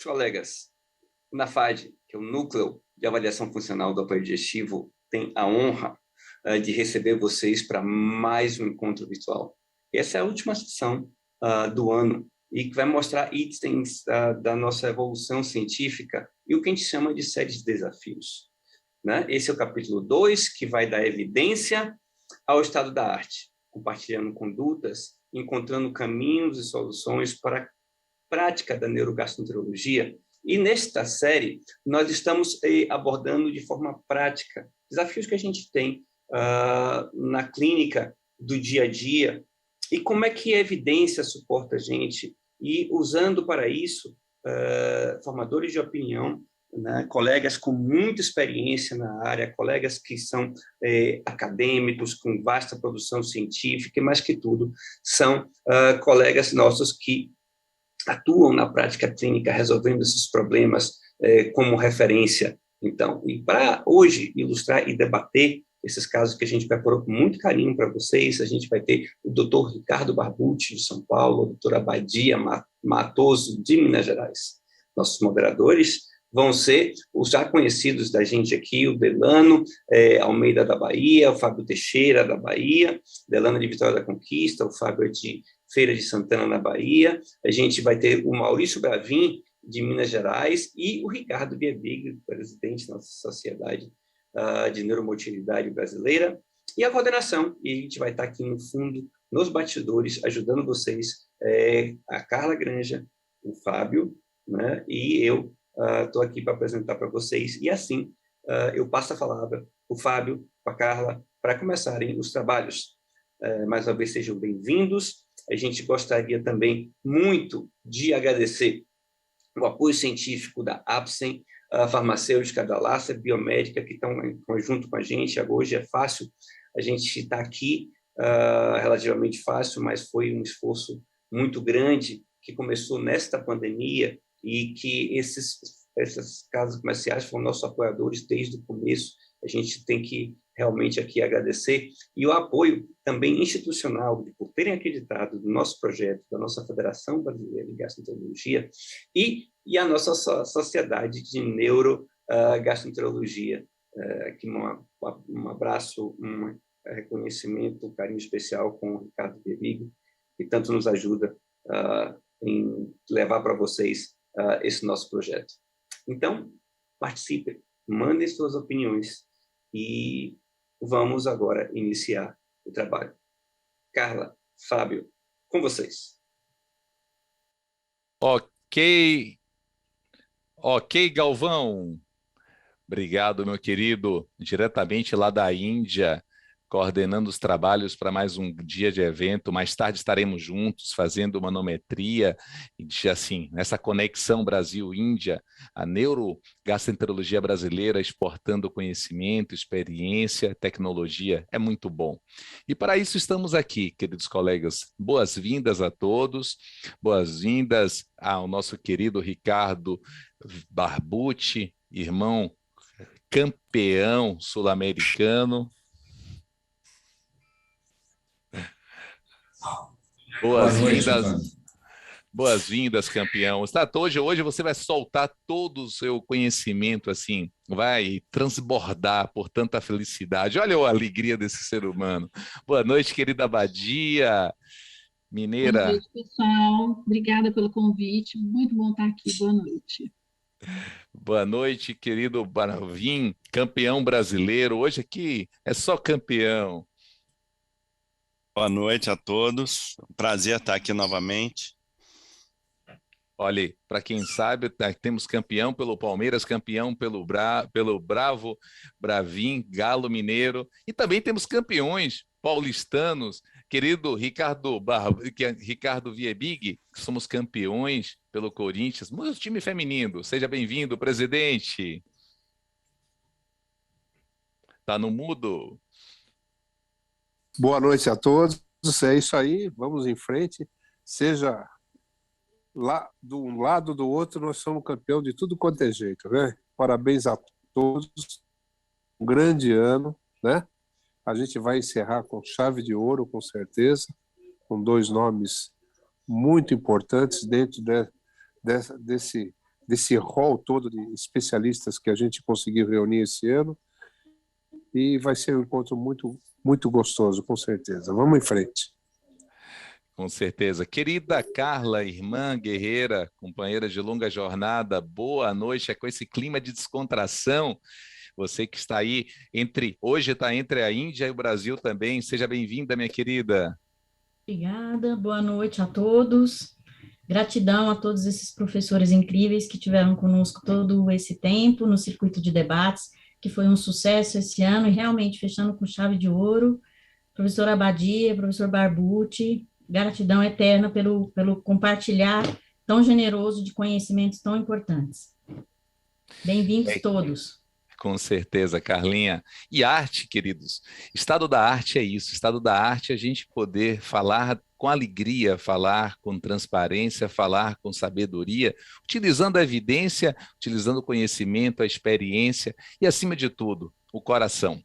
Colegas, o NAFAD, que é o Núcleo de Avaliação Funcional do Apoio Digestivo, tem a honra de receber vocês para mais um encontro virtual. Essa é a última sessão do ano e que vai mostrar itens da nossa evolução científica e o que a gente chama de série de desafios. Né? Esse é o capítulo 2, que vai dar evidência ao estado da arte, compartilhando condutas, encontrando caminhos e soluções para a prática da neurogastroenterologia. E nesta série, nós estamos abordando de forma prática desafios que a gente tem na clínica do dia a dia e como é que a evidência suporta a gente e usando para isso formadores de opinião, né, colegas com muita experiência na área, colegas que são acadêmicos, com vasta produção científica, mas que tudo são colegas nossos que atuam na prática clínica resolvendo esses problemas como referência. Então, e para hoje ilustrar e debater esses casos que a gente preparou com muito carinho para vocês, a gente vai ter o Dr. Ricardo Barbucci, de São Paulo, a doutora Badia Matoso, de Minas Gerais. Nossos moderadores vão ser os já conhecidos da gente aqui, o Delano Almeida da Bahia, o Fábio Teixeira da Bahia, Delano de Vitória da Conquista, o Fábio de Feira de Santana, na Bahia. A gente vai ter o Maurício Bravin, de Minas Gerais, e o Ricardo Viebig, presidente da nossa Sociedade de Neuromotilidade Brasileira, e a coordenação. E a gente vai estar aqui no fundo, nos bastidores, ajudando vocês, a Carla Granja, o Fábio, né, e eu estou aqui para apresentar para vocês. E assim, eu passo a palavra para o Fábio, para a Carla, para começarem os trabalhos. Mais uma vez, sejam bem-vindos. A gente gostaria também muito de agradecer o apoio científico da Apsen, a farmacêutica da Lácer Biomédica, que estão junto com a gente. Hoje é fácil a gente estar aqui, relativamente fácil, mas foi um esforço muito grande que começou nesta pandemia e que esses casas comerciais foram nossos apoiadores desde o começo. A gente tem que realmente aqui agradecer, e o apoio também institucional, por terem acreditado no nosso projeto, da nossa Federação Brasileira de Gastroenterologia e a nossa Sociedade de Neurogastroenterologia, que um abraço, um reconhecimento, um carinho especial com o Ricardo Viebig, que tanto nos ajuda em levar para vocês esse nosso projeto. Então, participem, mandem suas opiniões e vamos agora iniciar o trabalho. Carla, Fábio, com vocês. Ok, Galvão. Obrigado, meu querido, diretamente lá da Índia, coordenando os trabalhos para mais um dia de evento. Mais tarde estaremos juntos fazendo manometria, e assim, nessa conexão Brasil-Índia, a neurogastroenterologia brasileira exportando conhecimento, experiência, tecnologia, é muito bom. E para isso estamos aqui, queridos colegas. Boas-vindas a todos, boas-vindas ao nosso querido Ricardo Barbucci, irmão campeão sul-americano. Boas-vindas, boas-vindas, campeão. Hoje você vai soltar todo o seu conhecimento, assim, vai transbordar por tanta felicidade. Olha a alegria desse ser humano. Boa noite, querida Badia, mineira. Boa noite, pessoal. Obrigada pelo convite. Muito bom estar aqui. Boa noite. Boa noite, querido Baravim, campeão brasileiro. Hoje aqui é só campeão. Boa noite a todos. Prazer estar aqui novamente. Olha, para quem sabe, temos campeão pelo Palmeiras, campeão pelo Bravo, Bravim, Galo Mineiro, e também temos campeões paulistanos, querido Ricardo Viebig, somos campeões pelo Corinthians, mas o time feminino. Seja bem-vindo, presidente. Tá no mudo? Boa noite a todos. É isso aí, vamos em frente. Seja lá de um lado do outro, nós somos campeão de tudo quanto é jeito, né? Parabéns a todos. Um grande ano, né? A gente vai encerrar com chave de ouro, com certeza, com dois nomes muito importantes dentro desse desse rol todo de especialistas que a gente conseguiu reunir esse ano. E vai ser um encontro muito, muito gostoso, com certeza. Vamos em frente. Com certeza. Querida Carla, irmã guerreira, companheira de longa jornada, boa noite. É com esse clima de descontração. Você que está aí hoje está entre a Índia e o Brasil também. Seja bem-vinda, minha querida. Obrigada, boa noite a todos. Gratidão a todos esses professores incríveis que tiveram conosco todo esse tempo no circuito de debates, que foi um sucesso esse ano e realmente fechando com chave de ouro. Professor Abadia, professor Barbucci, gratidão eterna pelo compartilhar tão generoso de conhecimentos tão importantes. Bem-vindos todos. Com certeza, Carlinha. E arte, queridos. Estado da arte é isso. Estado da arte é a gente poder falar com alegria, falar com transparência, falar com sabedoria, utilizando a evidência, utilizando o conhecimento, a experiência e, acima de tudo, o coração.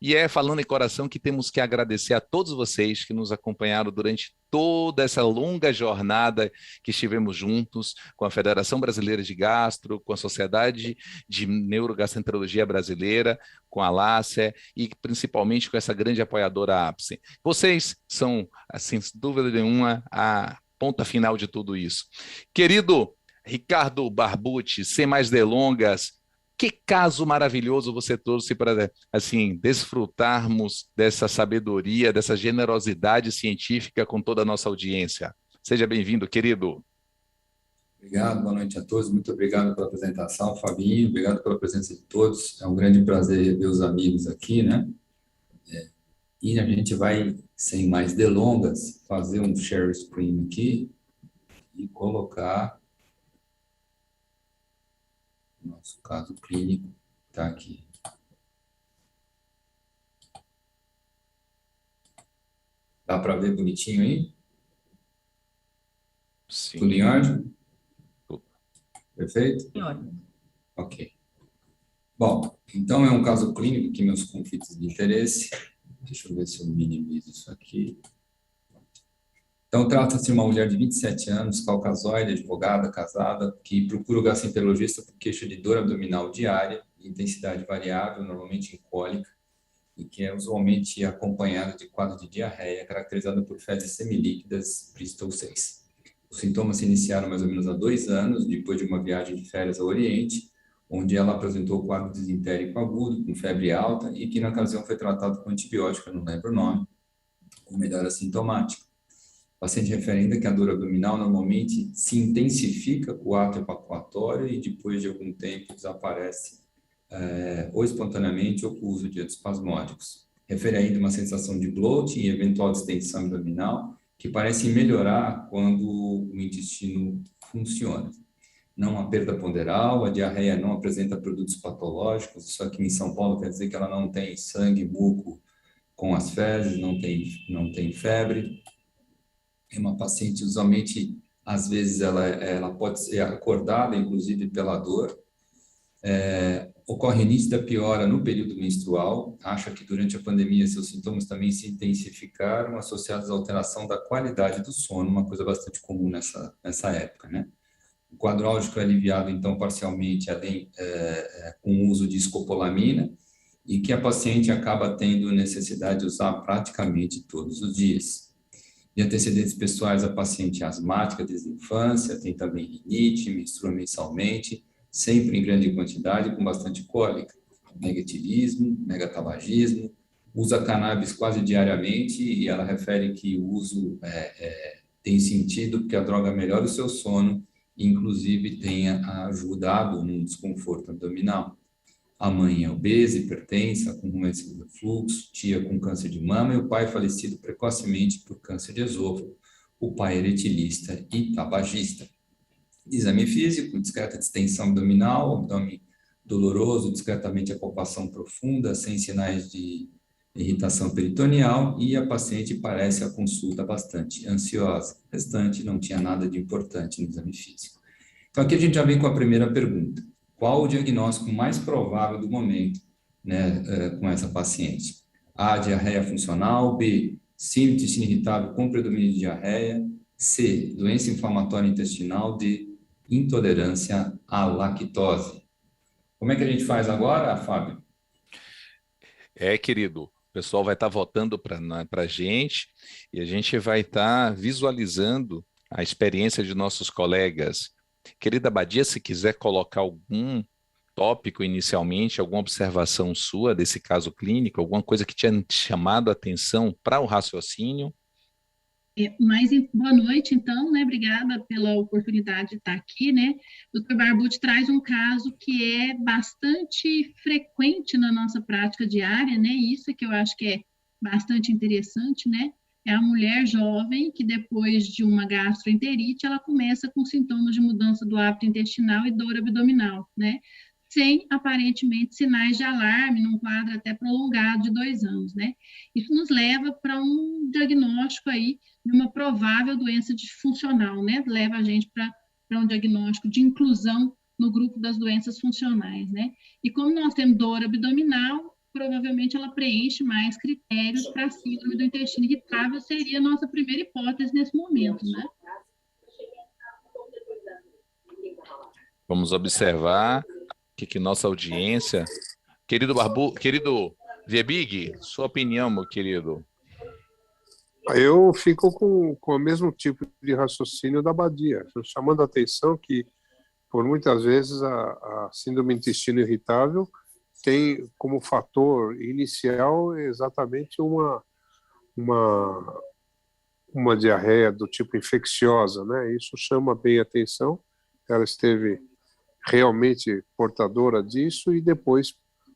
E é falando em coração que temos que agradecer a todos vocês que nos acompanharam durante toda essa longa jornada que estivemos juntos com a Federação Brasileira de Gastro, com a Sociedade de Neurogastroenterologia Brasileira, com a LACE e principalmente com essa grande apoiadora APSE. Vocês são, sem dúvida nenhuma, a ponta final de tudo isso. Querido Ricardo Barbucci, sem mais delongas, que caso maravilhoso você trouxe para, assim, desfrutarmos dessa sabedoria, dessa generosidade científica com toda a nossa audiência. Seja bem-vindo, querido. Obrigado, boa noite a todos. Muito obrigado pela apresentação, Fabinho. Obrigado pela presença de todos. É um grande prazer rever os amigos aqui, né? E a gente vai, sem mais delongas, fazer um share screen aqui e colocar nosso caso clínico está aqui. Dá para ver bonitinho aí? Sim. Tudo em ordem? Perfeito? Em ordem. Ok. Bom, então é um caso clínico aqui, meus conflitos de interesse. Deixa eu ver se eu minimizo isso aqui. Então, trata-se de uma mulher de 27 anos, caucasoide, advogada, casada, que procura o gastroenterologista por queixa de dor abdominal diária, de intensidade variável, normalmente em cólica, e que é usualmente acompanhada de quadro de diarreia, caracterizada por fezes semilíquidas, Bristol 6. Os sintomas se iniciaram mais ou menos há 2 anos, depois de uma viagem de férias ao Oriente, onde ela apresentou quadro disentérico agudo, com febre alta, e que na ocasião foi tratado com antibiótico, eu não lembro o nome, com melhora sintomática. O paciente refere ainda que a dor abdominal normalmente se intensifica com o ato ejaculatório e depois de algum tempo desaparece ou espontaneamente ou com o uso de antiespasmódicos. Refere ainda uma sensação de bloating e eventual distensão abdominal que parecem melhorar quando o intestino funciona. Não há perda ponderal, a diarreia não apresenta produtos patológicos, isso aqui em São Paulo quer dizer que ela não tem sangue, muco com as fezes, não tem febre. É uma paciente, usualmente, às vezes, ela pode ser acordada, inclusive, pela dor. Ocorre nítida piora no período menstrual. Acha que, durante a pandemia, seus sintomas também se intensificaram, associados à alteração da qualidade do sono, uma coisa bastante comum nessa época, né? O quadro álgico é aliviado, então, parcialmente, com o uso de escopolamina, e que a paciente acaba tendo necessidade de usar praticamente todos os dias. De antecedentes pessoais, a paciente é asmática desde a infância, tem também rinite, menstrua mensalmente, sempre em grande quantidade, com bastante cólica, negativismo, megatabagismo, usa cannabis quase diariamente e ela refere que o uso tem sentido porque a droga melhora o seu sono e, inclusive, tenha ajudado no desconforto abdominal. A mãe é obesa, hipertensa, com doença de refluxo, tia com câncer de mama e o pai falecido precocemente por câncer de esôfago, o pai eretilista e tabagista. Exame físico, discreta distensão abdominal, abdômen doloroso, discretamente a palpação profunda, sem sinais de irritação peritoneal e a paciente parece a consulta bastante ansiosa. O restante não tinha nada de importante no exame físico. Então aqui a gente já vem com a primeira pergunta. Qual o diagnóstico mais provável do momento, né, com essa paciente? A, diarreia funcional. B, síndrome do intestino irritável com predomínio de diarreia. C, doença inflamatória intestinal. D, intolerância à lactose. Como é que a gente faz agora, Fábio? Querido, o pessoal vai estar votando para a gente e a gente vai estar visualizando a experiência de nossos colegas. Querida Badia, se quiser colocar algum tópico inicialmente, alguma observação sua desse caso clínico, alguma coisa que tinha te chamado a atenção para o raciocínio. Boa noite, então, né? Obrigada pela oportunidade de estar aqui, né? O Dr. Barbucci traz um caso que é bastante frequente na nossa prática diária, né? Isso é que eu acho que é bastante interessante, né? É a mulher jovem que depois de uma gastroenterite, ela começa com sintomas de mudança do hábito intestinal e dor abdominal, né? Sem, aparentemente, sinais de alarme, num quadro até prolongado de 2 anos, né? Isso nos leva para um diagnóstico aí de uma provável doença disfuncional, né? Leva a gente para um diagnóstico de inclusão no grupo das doenças funcionais, né? E como nós temos dor abdominal, provavelmente ela preenche mais critérios para a síndrome do intestino irritável, seria a nossa primeira hipótese nesse momento, né? Vamos observar que nossa audiência... Querido Viebig, sua opinião, meu querido. Eu fico com o mesmo tipo de raciocínio da Badia, chamando a atenção que, por muitas vezes, a síndrome do intestino irritável tem como fator inicial exatamente uma diarreia do tipo infecciosa, né? Isso chama bem a atenção. Ela esteve realmente portadora disso e depois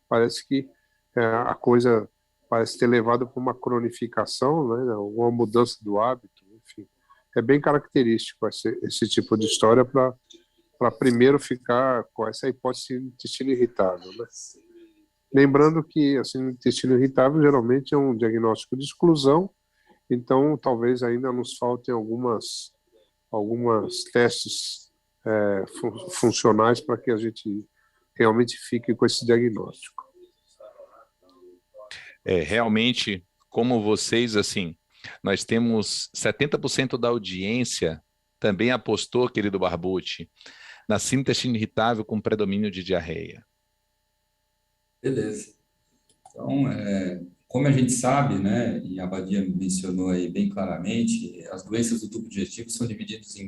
parece que a coisa parece ter levado para uma cronificação, né? Uma mudança do hábito, enfim. É bem característico esse tipo de história para primeiro ficar com essa hipótese de intestino irritável, né? Lembrando que assim, o intestino irritável geralmente é um diagnóstico de exclusão, então talvez ainda nos faltem algumas testes funcionais para que a gente realmente fique com esse diagnóstico. Realmente, como vocês, assim, nós temos 70% da audiência também apostou, querido Barbucci, na síndrome do intestino irritável com predomínio de diarreia. Beleza. Então, como a gente sabe, né, e a Badia mencionou aí bem claramente, as doenças do tubo digestivo são divididas em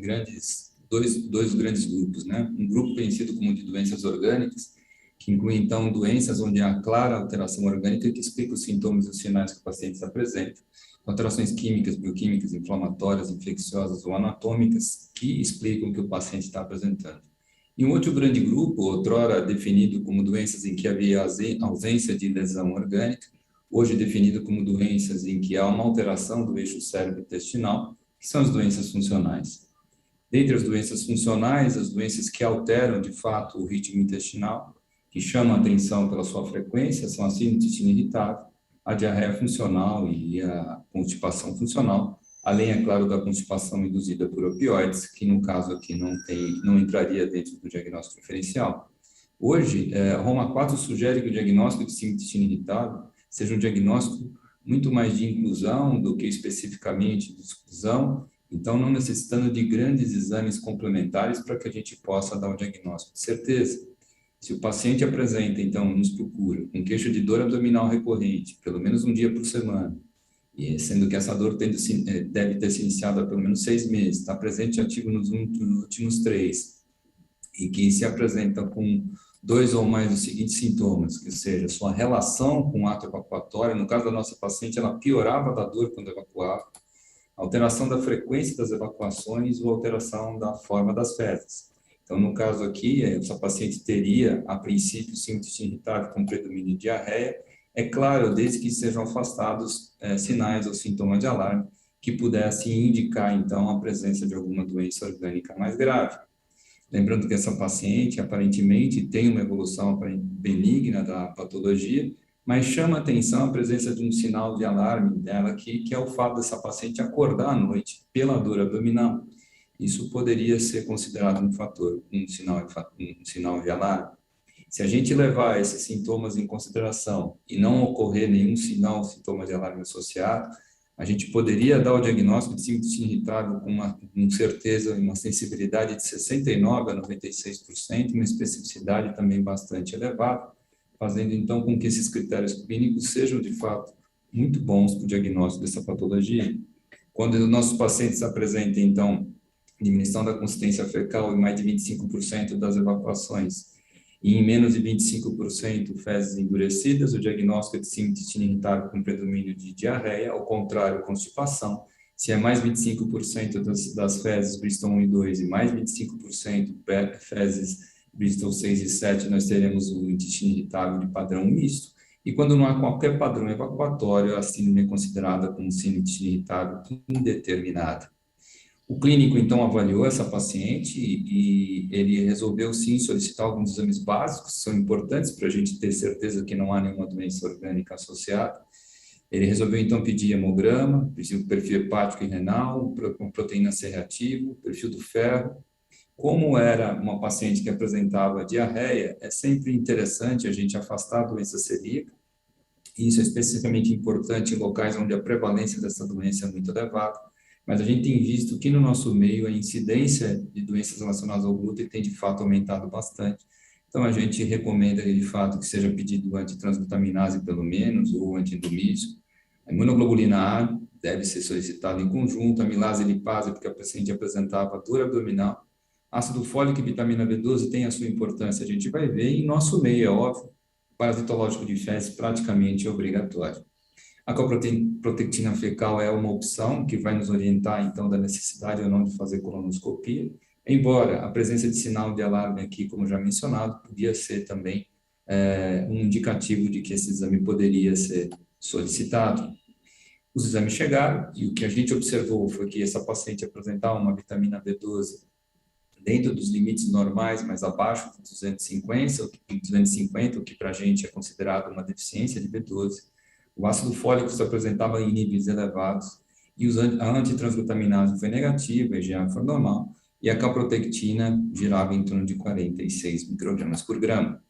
dois grandes grupos, né? Um grupo conhecido como de doenças orgânicas, que inclui, então, doenças onde há clara alteração orgânica que explica os sintomas e os sinais que o paciente apresenta, alterações químicas, bioquímicas, inflamatórias, infecciosas ou anatômicas que explicam o que o paciente está apresentando. E um outro grande grupo, outrora definido como doenças em que havia ausência de lesão orgânica, hoje definido como doenças em que há uma alteração do eixo cérebro-intestinal, que são as doenças funcionais. Dentre as doenças funcionais, as doenças que alteram, de fato, o ritmo intestinal, que chamam a atenção pela sua frequência, são a síndrome do intestino irritável, a diarreia funcional e a constipação funcional, além, é claro, da constipação induzida por opioides, que no caso aqui não entraria dentro do diagnóstico diferencial. Hoje, Roma 4 sugere que o diagnóstico de síndrome do intestino irritável seja um diagnóstico muito mais de inclusão do que especificamente de exclusão, então não necessitando de grandes exames complementares para que a gente possa dar um diagnóstico de certeza. Se o paciente apresenta, então, nos procura com queixa de dor abdominal recorrente, pelo menos um dia por semana, e sendo que essa dor deve ter se iniciado há pelo menos 6 meses, está presente e ativo nos últimos 3, e que se apresenta com 2 ou mais dos seguintes sintomas, que seja sua relação com o ato evacuatório, no caso da nossa paciente, ela piorava da dor quando evacuava, alteração da frequência das evacuações ou alteração da forma das fezes. Então, no caso aqui, essa paciente teria, a princípio, síndrome do intestino irritável com predomínio de diarreia, é claro, desde que sejam afastados sinais ou sintomas de alarme que pudessem indicar, então, a presença de alguma doença orgânica mais grave. Lembrando que essa paciente, aparentemente, tem uma evolução benigna da patologia, mas chama a atenção a presença de um sinal de alarme dela aqui, que é o fato dessa paciente acordar à noite pela dor abdominal. Isso poderia ser considerado um fator, um sinal de alarme. Se a gente levar esses sintomas em consideração e não ocorrer nenhum sintoma de alarme associado, a gente poderia dar o diagnóstico de síndrome do intestino irritável com certeza e uma sensibilidade de 69% a 96%, uma especificidade também bastante elevada, fazendo então com que esses critérios clínicos sejam de fato muito bons para o diagnóstico dessa patologia. Quando os nossos pacientes apresentam então diminuição da consistência fecal em mais de 25% das evacuações e em menos de 25% fezes endurecidas, o diagnóstico é de síndrome do intestino irritável com predomínio de diarreia, ao contrário, constipação. Se é mais 25% das fezes Bristol 1 e 2 e mais 25% fezes Bristol 6 e 7, nós teremos o intestino irritável de padrão misto. E quando não há qualquer padrão evacuatório, a síndrome é considerada como síndrome de intestino irritável indeterminada. O clínico, então, avaliou essa paciente e ele resolveu, sim, solicitar alguns exames básicos, que são importantes para a gente ter certeza que não há nenhuma doença orgânica associada. Ele resolveu, então, pedir hemograma, pediu perfil hepático e renal, com proteína C reativa, perfil do ferro. Como era uma paciente que apresentava diarreia, é sempre interessante a gente afastar a doença celíaca. Isso é especificamente importante em locais onde a prevalência dessa doença é muito elevada. Mas a gente tem visto que no nosso meio a incidência de doenças relacionadas ao glúten tem de fato aumentado bastante. Então a gente recomenda de fato que seja pedido antitransglutaminase pelo menos ou antiendomígio. A imunoglobulina A deve ser solicitada em conjunto, a amilase e lipase porque a paciente apresentava dor abdominal. Ácido fólico e vitamina B12 tem a sua importância, a gente vai ver, e em nosso meio é óbvio, parasitológico de fezes praticamente obrigatório. A calprotectina fecal é uma opção que vai nos orientar, então, da necessidade ou não de fazer colonoscopia, embora a presença de sinal de alarme aqui, como já mencionado, podia ser também um indicativo de que esse exame poderia ser solicitado. Os exames chegaram e o que a gente observou foi que essa paciente apresentava uma vitamina B12 dentro dos limites normais, mas abaixo de 250, o que para a gente é considerado uma deficiência de B12. O ácido fólico se apresentava em níveis elevados e a antitransglutaminase foi negativa, a EGA foi normal, e a calprotectina girava em torno de 46 microgramas por grama.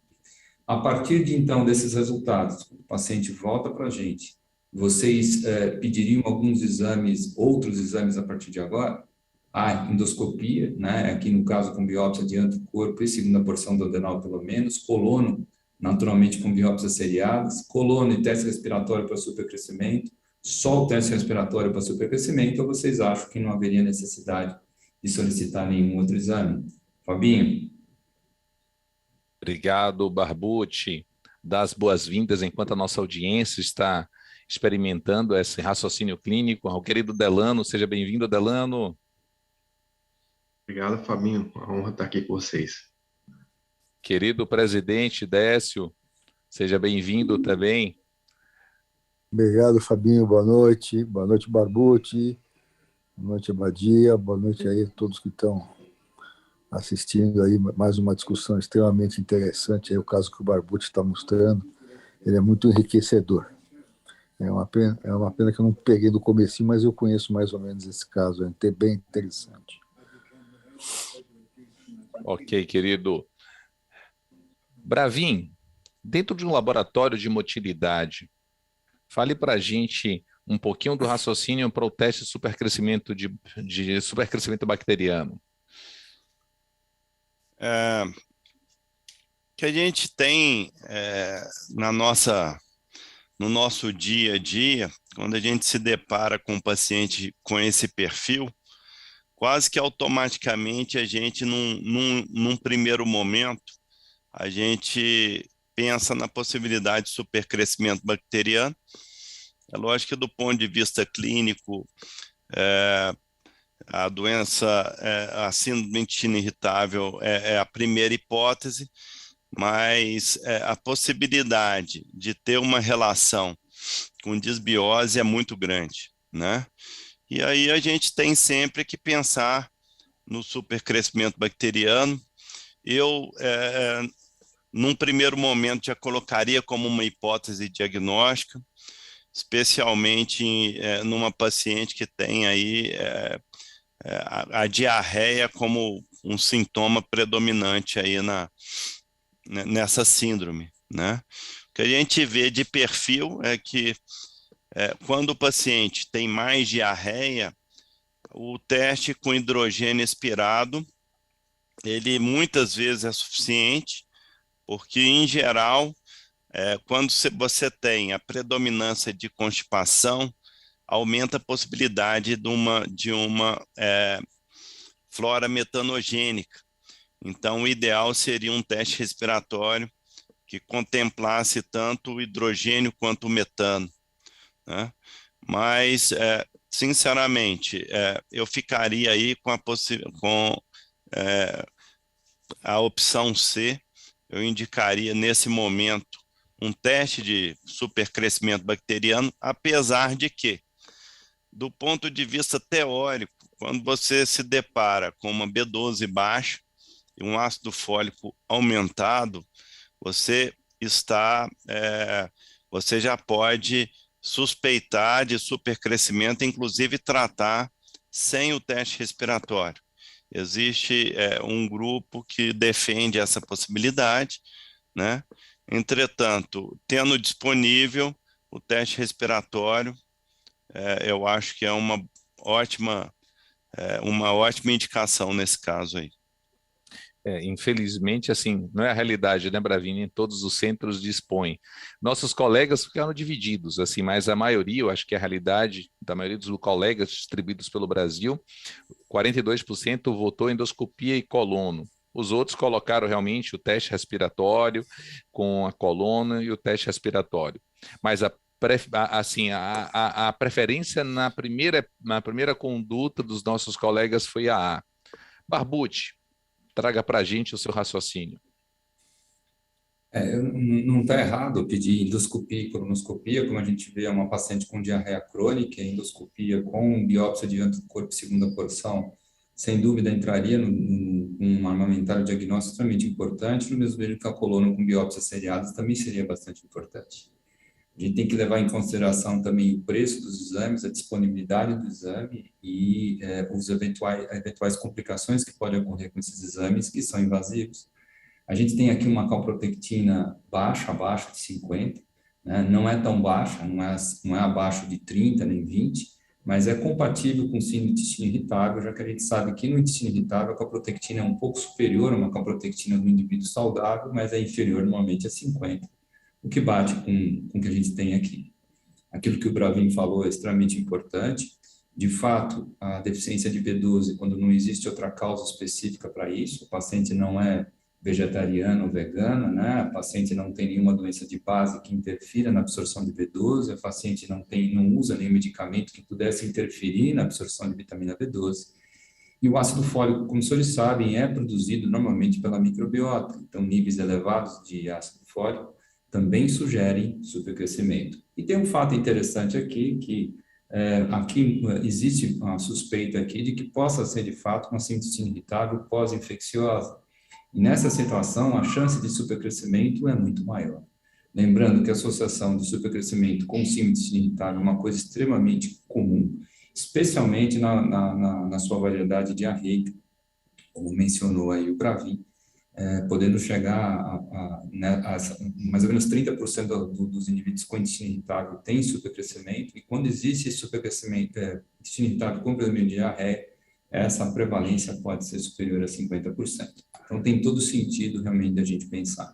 A partir de então desses resultados, o paciente volta para a gente. Vocês pediriam alguns exames, outros exames a partir de agora? A endoscopia, né, aqui no caso com biópsia de anticorpo e segunda porção do adenal pelo menos, colono, naturalmente com biópsias seriadas, colono e teste respiratório para supercrescimento, só o teste respiratório para supercrescimento, ou vocês acham que não haveria necessidade de solicitar nenhum outro exame? Fabinho? Obrigado, Barbucci. Dá as boas-vindas enquanto a nossa audiência está experimentando esse raciocínio clínico. Ao querido Delano, seja bem-vindo, Delano. Obrigado, Fabinho. A honra estar aqui com vocês. Querido presidente Décio, seja bem-vindo também. Obrigado, Fabinho. Boa noite. Boa noite, Barbucci. Boa noite, Abadia. Boa noite aí a todos que estão assistindo aí mais uma discussão extremamente interessante. Aí o caso que o Barbucci está mostrando, ele é muito enriquecedor. É uma pena que eu não peguei do comecinho, mas eu conheço mais ou menos esse caso. É bem interessante. Ok, querido. Bravin, dentro de um laboratório de motilidade, fale para a gente um pouquinho do raciocínio para o teste de supercrescimento de supercrescimento bacteriano. Que a gente tem no nosso dia a dia, quando a gente se depara com um paciente com esse perfil, quase que automaticamente a gente, num primeiro momento, a gente pensa na possibilidade de supercrescimento bacteriano. É lógico que do ponto de vista clínico, a doença, a síndrome do intestino irritável é a primeira hipótese, mas a possibilidade de ter uma relação com disbiose é muito grande, né? E aí a gente tem sempre que pensar no supercrescimento bacteriano. Eu, num primeiro momento, já colocaria como uma hipótese diagnóstica, especialmente numa paciente que tem aí a diarreia como um sintoma predominante aí nessa síndrome, né? O que a gente vê de perfil é que Quando o paciente tem mais diarreia, o teste com hidrogênio expirado, ele muitas vezes é suficiente, porque, em geral, quando você tem a predominância de constipação, aumenta a possibilidade de uma flora metanogênica. Então, o ideal seria um teste respiratório que contemplasse tanto o hidrogênio quanto o metano, né? Mas, sinceramente, eu ficaria aí com a opção C. Eu indicaria, nesse momento, um teste de supercrescimento bacteriano, apesar de que, do ponto de vista teórico, quando você se depara com uma B12 baixa e um ácido fólico aumentado, você já pode suspeitar de supercrescimento, inclusive tratar sem o teste respiratório. Existe um grupo que defende essa possibilidade, né? Entretanto, tendo disponível o teste respiratório, eu acho que é uma ótima indicação nesse caso aí. Infelizmente, assim, não é a realidade, né, Bravini? Em todos os centros dispõem. Nossos colegas ficaram divididos, assim, mas a maioria, eu acho que a realidade da maioria dos colegas distribuídos pelo Brasil, 42% votou endoscopia e colono. Os outros colocaram realmente o teste respiratório com a coluna e o teste respiratório. Mas a preferência na primeira conduta dos nossos colegas foi a A. Barbucci, traga para a gente o seu raciocínio. Não está errado pedir endoscopia e colonoscopia, como a gente vê uma paciente com diarreia crônica, endoscopia com biópsia de anticorpo segunda porção, sem dúvida entraria num armamentário diagnóstico extremamente importante, no mesmo nível que a coluna com biópsias seriadas também seria bastante importante. A gente tem que levar em consideração também o preço dos exames, a disponibilidade do exame e os eventuais complicações que podem ocorrer com esses exames, que são invasivos. A gente tem aqui uma calprotectina baixa, abaixo de 50, né? Não é tão baixa, não é abaixo de 30 nem 20, mas é compatível com síndrome do intestino irritável, já que a gente sabe que no intestino irritável a calprotectina é um pouco superior a uma calprotectina do indivíduo saudável, mas é inferior normalmente a 50, o que bate com o que a gente tem aqui. Aquilo que o Bravin falou é extremamente importante. De fato, a deficiência de B12, quando não existe outra causa específica para isso, o paciente não é vegetariano ou vegano, né? O paciente não tem nenhuma doença de base que interfira na absorção de B12, o paciente não usa nenhum medicamento que pudesse interferir na absorção de vitamina B12. E o ácido fólico, como os senhores sabem, é produzido normalmente pela microbiota, então níveis elevados de ácido fólico também sugerem supercrescimento. E tem um fato interessante aqui, que aqui existe uma suspeita aqui de que possa ser de fato uma síndrome do intestino irritável pós-infecciosa. E nessa situação, a chance de supercrescimento é muito maior. Lembrando que a associação de supercrescimento com síndrome do intestino irritável é uma coisa extremamente comum, especialmente na sua variedade diarreica, como mencionou aí o Bravin, podendo chegar a mais ou menos 30% dos indivíduos com intestino irritável têm supercrescimento, e quando existe esse supercrescimento, intestino irritável com predomínio de diarreia, essa prevalência pode ser superior a 50%. Então, tem todo sentido realmente a gente pensar.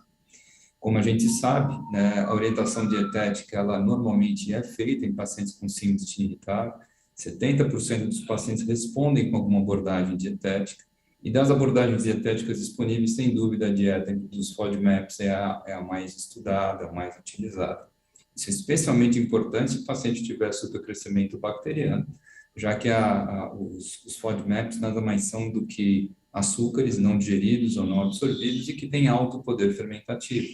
Como a gente sabe, né, a orientação dietética, ela normalmente é feita em pacientes com síndrome do intestino irritável, 70% dos pacientes respondem com alguma abordagem dietética, e das abordagens dietéticas disponíveis, sem dúvida, a dieta dos FODMAPs é a mais estudada, a mais utilizada. Isso é especialmente importante se o paciente tiver supercrescimento bacteriano, já que os FODMAPs nada mais são do que açúcares não digeridos ou não absorvidos e que têm alto poder fermentativo.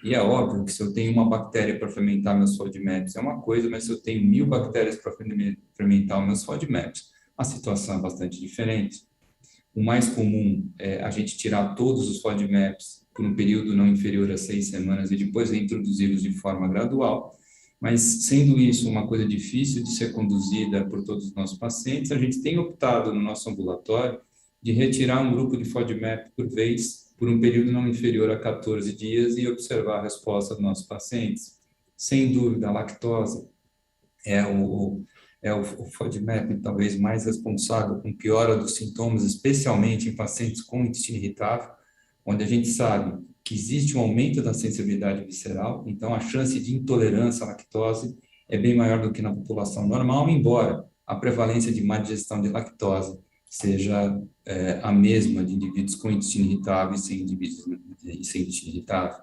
E é óbvio que se eu tenho uma bactéria para fermentar meus FODMAPs é uma coisa, mas se eu tenho 1000 bactérias para fermentar meus FODMAPs, a situação é bastante diferente. O mais comum é a gente tirar todos os FODMAPs por um período não inferior a 6 semanas e depois reintroduzi-los de forma gradual, mas sendo isso uma coisa difícil de ser conduzida por todos os nossos pacientes, a gente tem optado no nosso ambulatório de retirar um grupo de FODMAP por vez, por um período não inferior a 14 dias e observar a resposta dos nossos pacientes. Sem dúvida, a lactose o FODMAP talvez mais responsável com piora dos sintomas, especialmente em pacientes com intestino irritável, onde a gente sabe que existe um aumento da sensibilidade visceral, então a chance de intolerância à lactose é bem maior do que na população normal, embora a prevalência de má digestão de lactose seja a mesma de indivíduos com intestino irritável e sem indivíduos sem intestino irritável.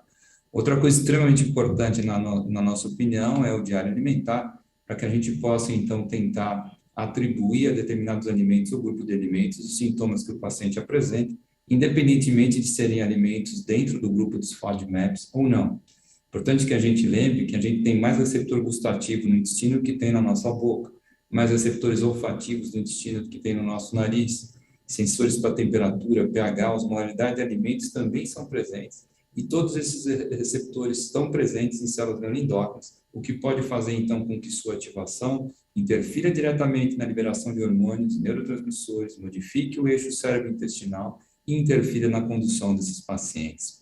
Outra coisa extremamente importante, na nossa opinião, é o diário alimentar, para que a gente possa, então, tentar atribuir a determinados alimentos ou grupo de alimentos os sintomas que o paciente apresenta, independentemente de serem alimentos dentro do grupo dos FODMAPs ou não. Importante que a gente lembre que a gente tem mais receptor gustativo no intestino que tem na nossa boca, mais receptores olfativos no intestino do que tem no nosso nariz, sensores para temperatura, pH, osmolaridade de alimentos também são presentes, e todos esses receptores estão presentes em células endócrinas, o que pode fazer, então, com que sua ativação interfira diretamente na liberação de hormônios, neurotransmissores, modifique o eixo cérebro-intestinal e interfira na condução desses pacientes.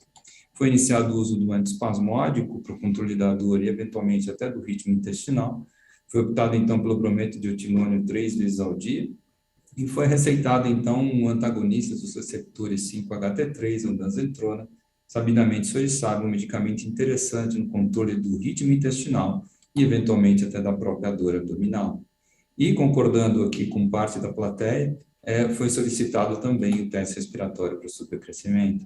Foi iniciado o uso do antiespasmódico para o controle da dor e, eventualmente, até do ritmo intestinal. Foi optado, então, pelo brometo de etilônio 3 vezes ao dia, e foi receitado, então, um antagonista dos receptores 5-HT3, ou danzetrona, sabidamente solicitável, um medicamento interessante no controle do ritmo intestinal e, eventualmente, até da própria dor abdominal. E, concordando aqui com parte da plateia, foi solicitado também o teste respiratório para o supercrescimento.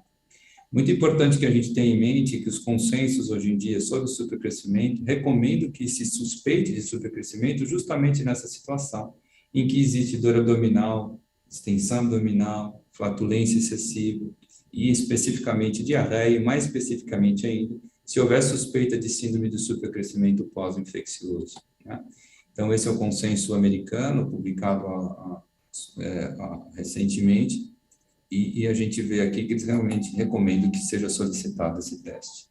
Muito importante que a gente tenha em mente que os consensos hoje em dia sobre o supercrescimento recomendam que se suspeite de supercrescimento justamente nessa situação, em que existe dor abdominal, distensão abdominal, flatulência excessiva e especificamente diarreia, e mais especificamente ainda, se houver suspeita de síndrome do supercrescimento pós-infeccioso, né? Então, esse é o consenso americano, publicado recentemente, e a gente vê aqui que eles realmente recomendam que seja solicitado esse teste.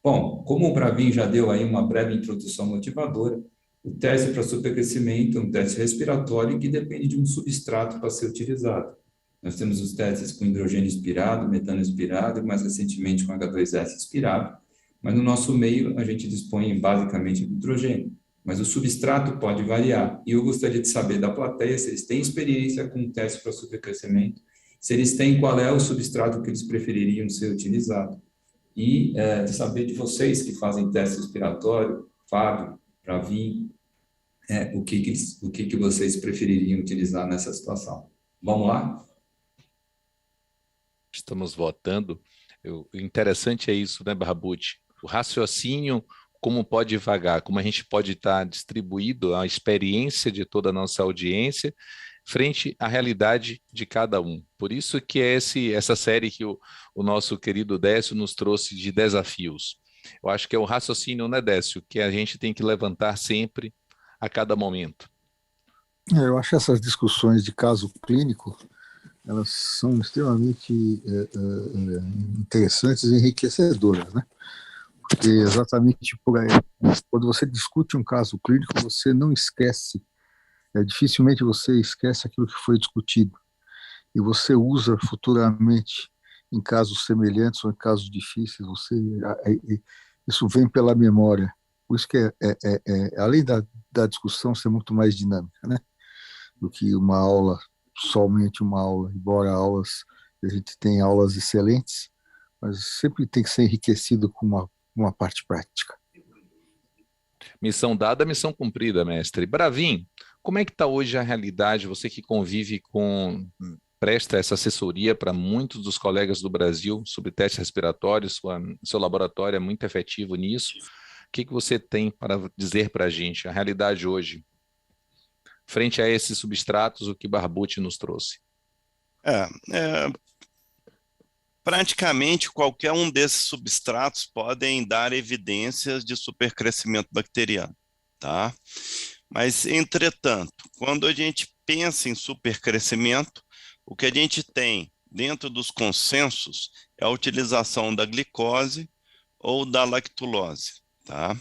Bom, como o Bravin já deu aí uma breve introdução motivadora, o teste para supercrescimento é um teste respiratório que depende de um substrato para ser utilizado. Nós temos os testes com hidrogênio expirado, metano expirado e mais recentemente com H2S expirado, mas no nosso meio a gente dispõe basicamente do hidrogênio. Mas o substrato pode variar, e eu gostaria de saber da plateia se eles têm experiência com o teste para supercrescimento, se eles têm, qual é o substrato que eles prefeririam ser utilizado. E de saber de vocês que fazem teste respiratório, Fábio, Bravin, o que vocês prefeririam utilizar nessa situação. Vamos lá? Estamos votando. O interessante é isso, né, Barbucci? O raciocínio, como pode vagar, como a gente pode estar distribuído a experiência de toda a nossa audiência frente à realidade de cada um. Por isso que é essa série que o nosso querido Décio nos trouxe de desafios. Eu acho que é o raciocínio, né, Décio, que a gente tem que levantar sempre, a cada momento. Eu acho essas discussões de caso clínico, elas são extremamente interessantes e enriquecedoras, né? Porque exatamente por aí, quando você discute um caso clínico, você não esquece, dificilmente você esquece aquilo que foi discutido, e você usa futuramente em casos semelhantes ou em casos difíceis, isso vem pela memória. Por isso que além da discussão ser muito mais dinâmica, né, do que uma aula, somente uma aula, embora a gente tem aulas excelentes, mas sempre tem que ser enriquecido com uma parte prática. Missão dada, missão cumprida, mestre. Bravin, como é que está hoje a realidade, você que convive presta essa assessoria para muitos dos colegas do Brasil sobre testes respiratórios, seu laboratório é muito efetivo nisso. O que você tem para dizer para a gente, a realidade hoje, frente a esses substratos, o que Barbucci nos trouxe? Praticamente qualquer um desses substratos podem dar evidências de supercrescimento bacteriano, tá? Mas, entretanto, quando a gente pensa em supercrescimento, o que a gente tem dentro dos consensos é a utilização da glicose ou da lactulose, tá?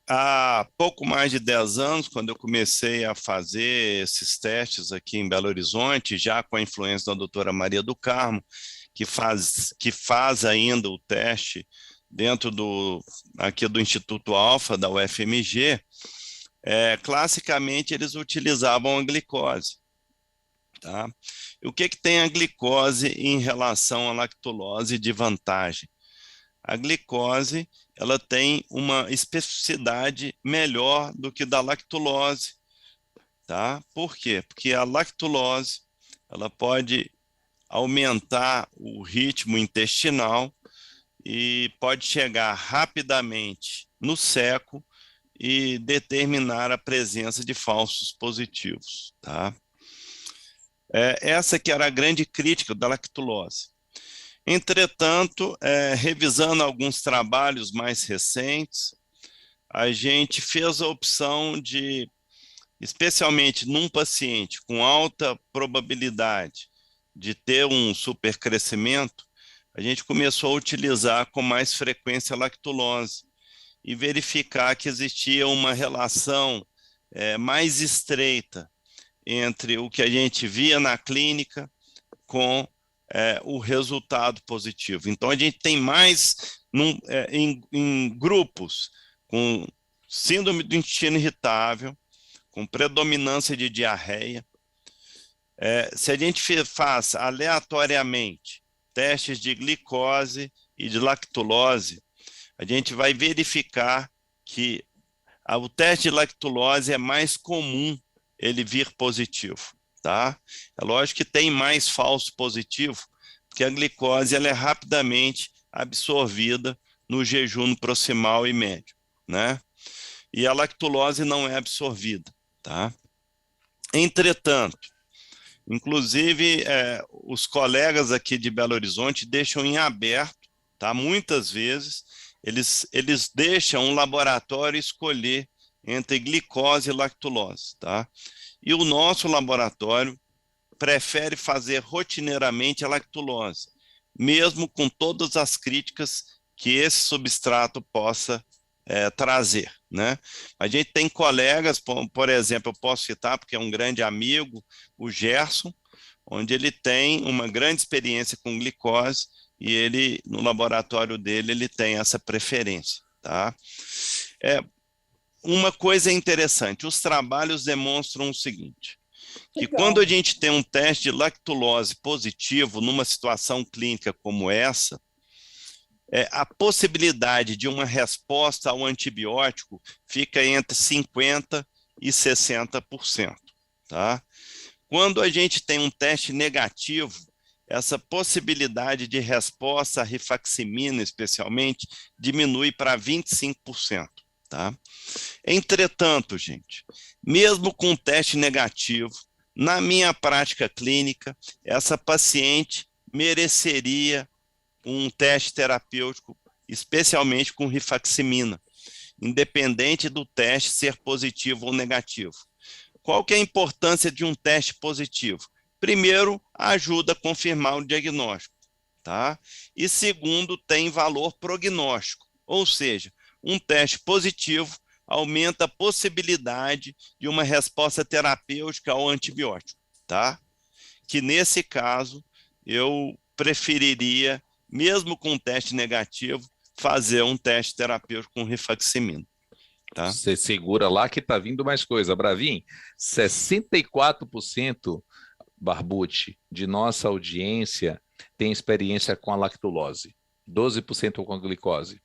Há pouco mais de 10 anos, quando eu comecei a fazer esses testes aqui em Belo Horizonte, já com a influência da doutora Maria do Carmo, que faz ainda o teste dentro aqui do Instituto Alfa, da UFMG, classicamente eles utilizavam a glicose. Tá? E o que tem a glicose em relação à lactulose de vantagem? A glicose, ela tem uma especificidade melhor do que da lactulose. Tá? Por quê? Porque a lactulose, ela pode aumentar o ritmo intestinal e pode chegar rapidamente no seco e determinar a presença de falsos positivos. Tá? Essa que era a grande crítica da lactulose. Entretanto, revisando alguns trabalhos mais recentes, a gente fez a opção de, especialmente num paciente com alta probabilidade de ter um supercrescimento, a gente começou a utilizar com mais frequência a lactulose e verificar que existia uma relação mais estreita entre o que a gente via na clínica com o resultado positivo. Então, a gente tem mais em grupos com síndrome do intestino irritável, com predominância de diarreia. Se a gente faz aleatoriamente testes de glicose e de lactulose, a gente vai verificar que o teste de lactulose é mais comum ele vir positivo, tá? É lógico que tem mais falso positivo, porque a glicose ela é rapidamente absorvida no jejum proximal e médio, né? E a lactulose não é absorvida, tá? Entretanto, inclusive, os colegas aqui de Belo Horizonte deixam em aberto, tá? Muitas vezes, eles deixam um laboratório escolher entre glicose e lactulose, tá? E o nosso laboratório prefere fazer rotineiramente a lactulose, mesmo com todas as críticas que esse substrato possa trazer, né? A gente tem colegas, por exemplo, eu posso citar, porque é um grande amigo, o Gerson, onde ele tem uma grande experiência com glicose e ele, no laboratório dele, ele tem essa preferência, tá? Uma coisa interessante, os trabalhos demonstram o seguinte, que quando a gente tem um teste de lactulose positivo numa situação clínica como essa, a possibilidade de uma resposta ao antibiótico fica entre 50% e 60%. Tá? Quando a gente tem um teste negativo, essa possibilidade de resposta à rifaximina, especialmente, diminui para 25%. Tá? Entretanto, gente, mesmo com teste negativo, na minha prática clínica, essa paciente mereceria um teste terapêutico, especialmente com rifaximina, independente do teste ser positivo ou negativo. Qual que é a importância de um teste positivo? Primeiro, ajuda a confirmar o diagnóstico, tá? E segundo, tem valor prognóstico, ou seja, um teste positivo aumenta a possibilidade de uma resposta terapêutica ao antibiótico, tá? Que nesse caso, eu preferiria, mesmo com um teste negativo, fazer um teste terapêutico com rifaximina. Tá? Você segura lá que está vindo mais coisa. Bravin, 64%, Barbucci, de nossa audiência tem experiência com a lactulose, 12% com a glicose.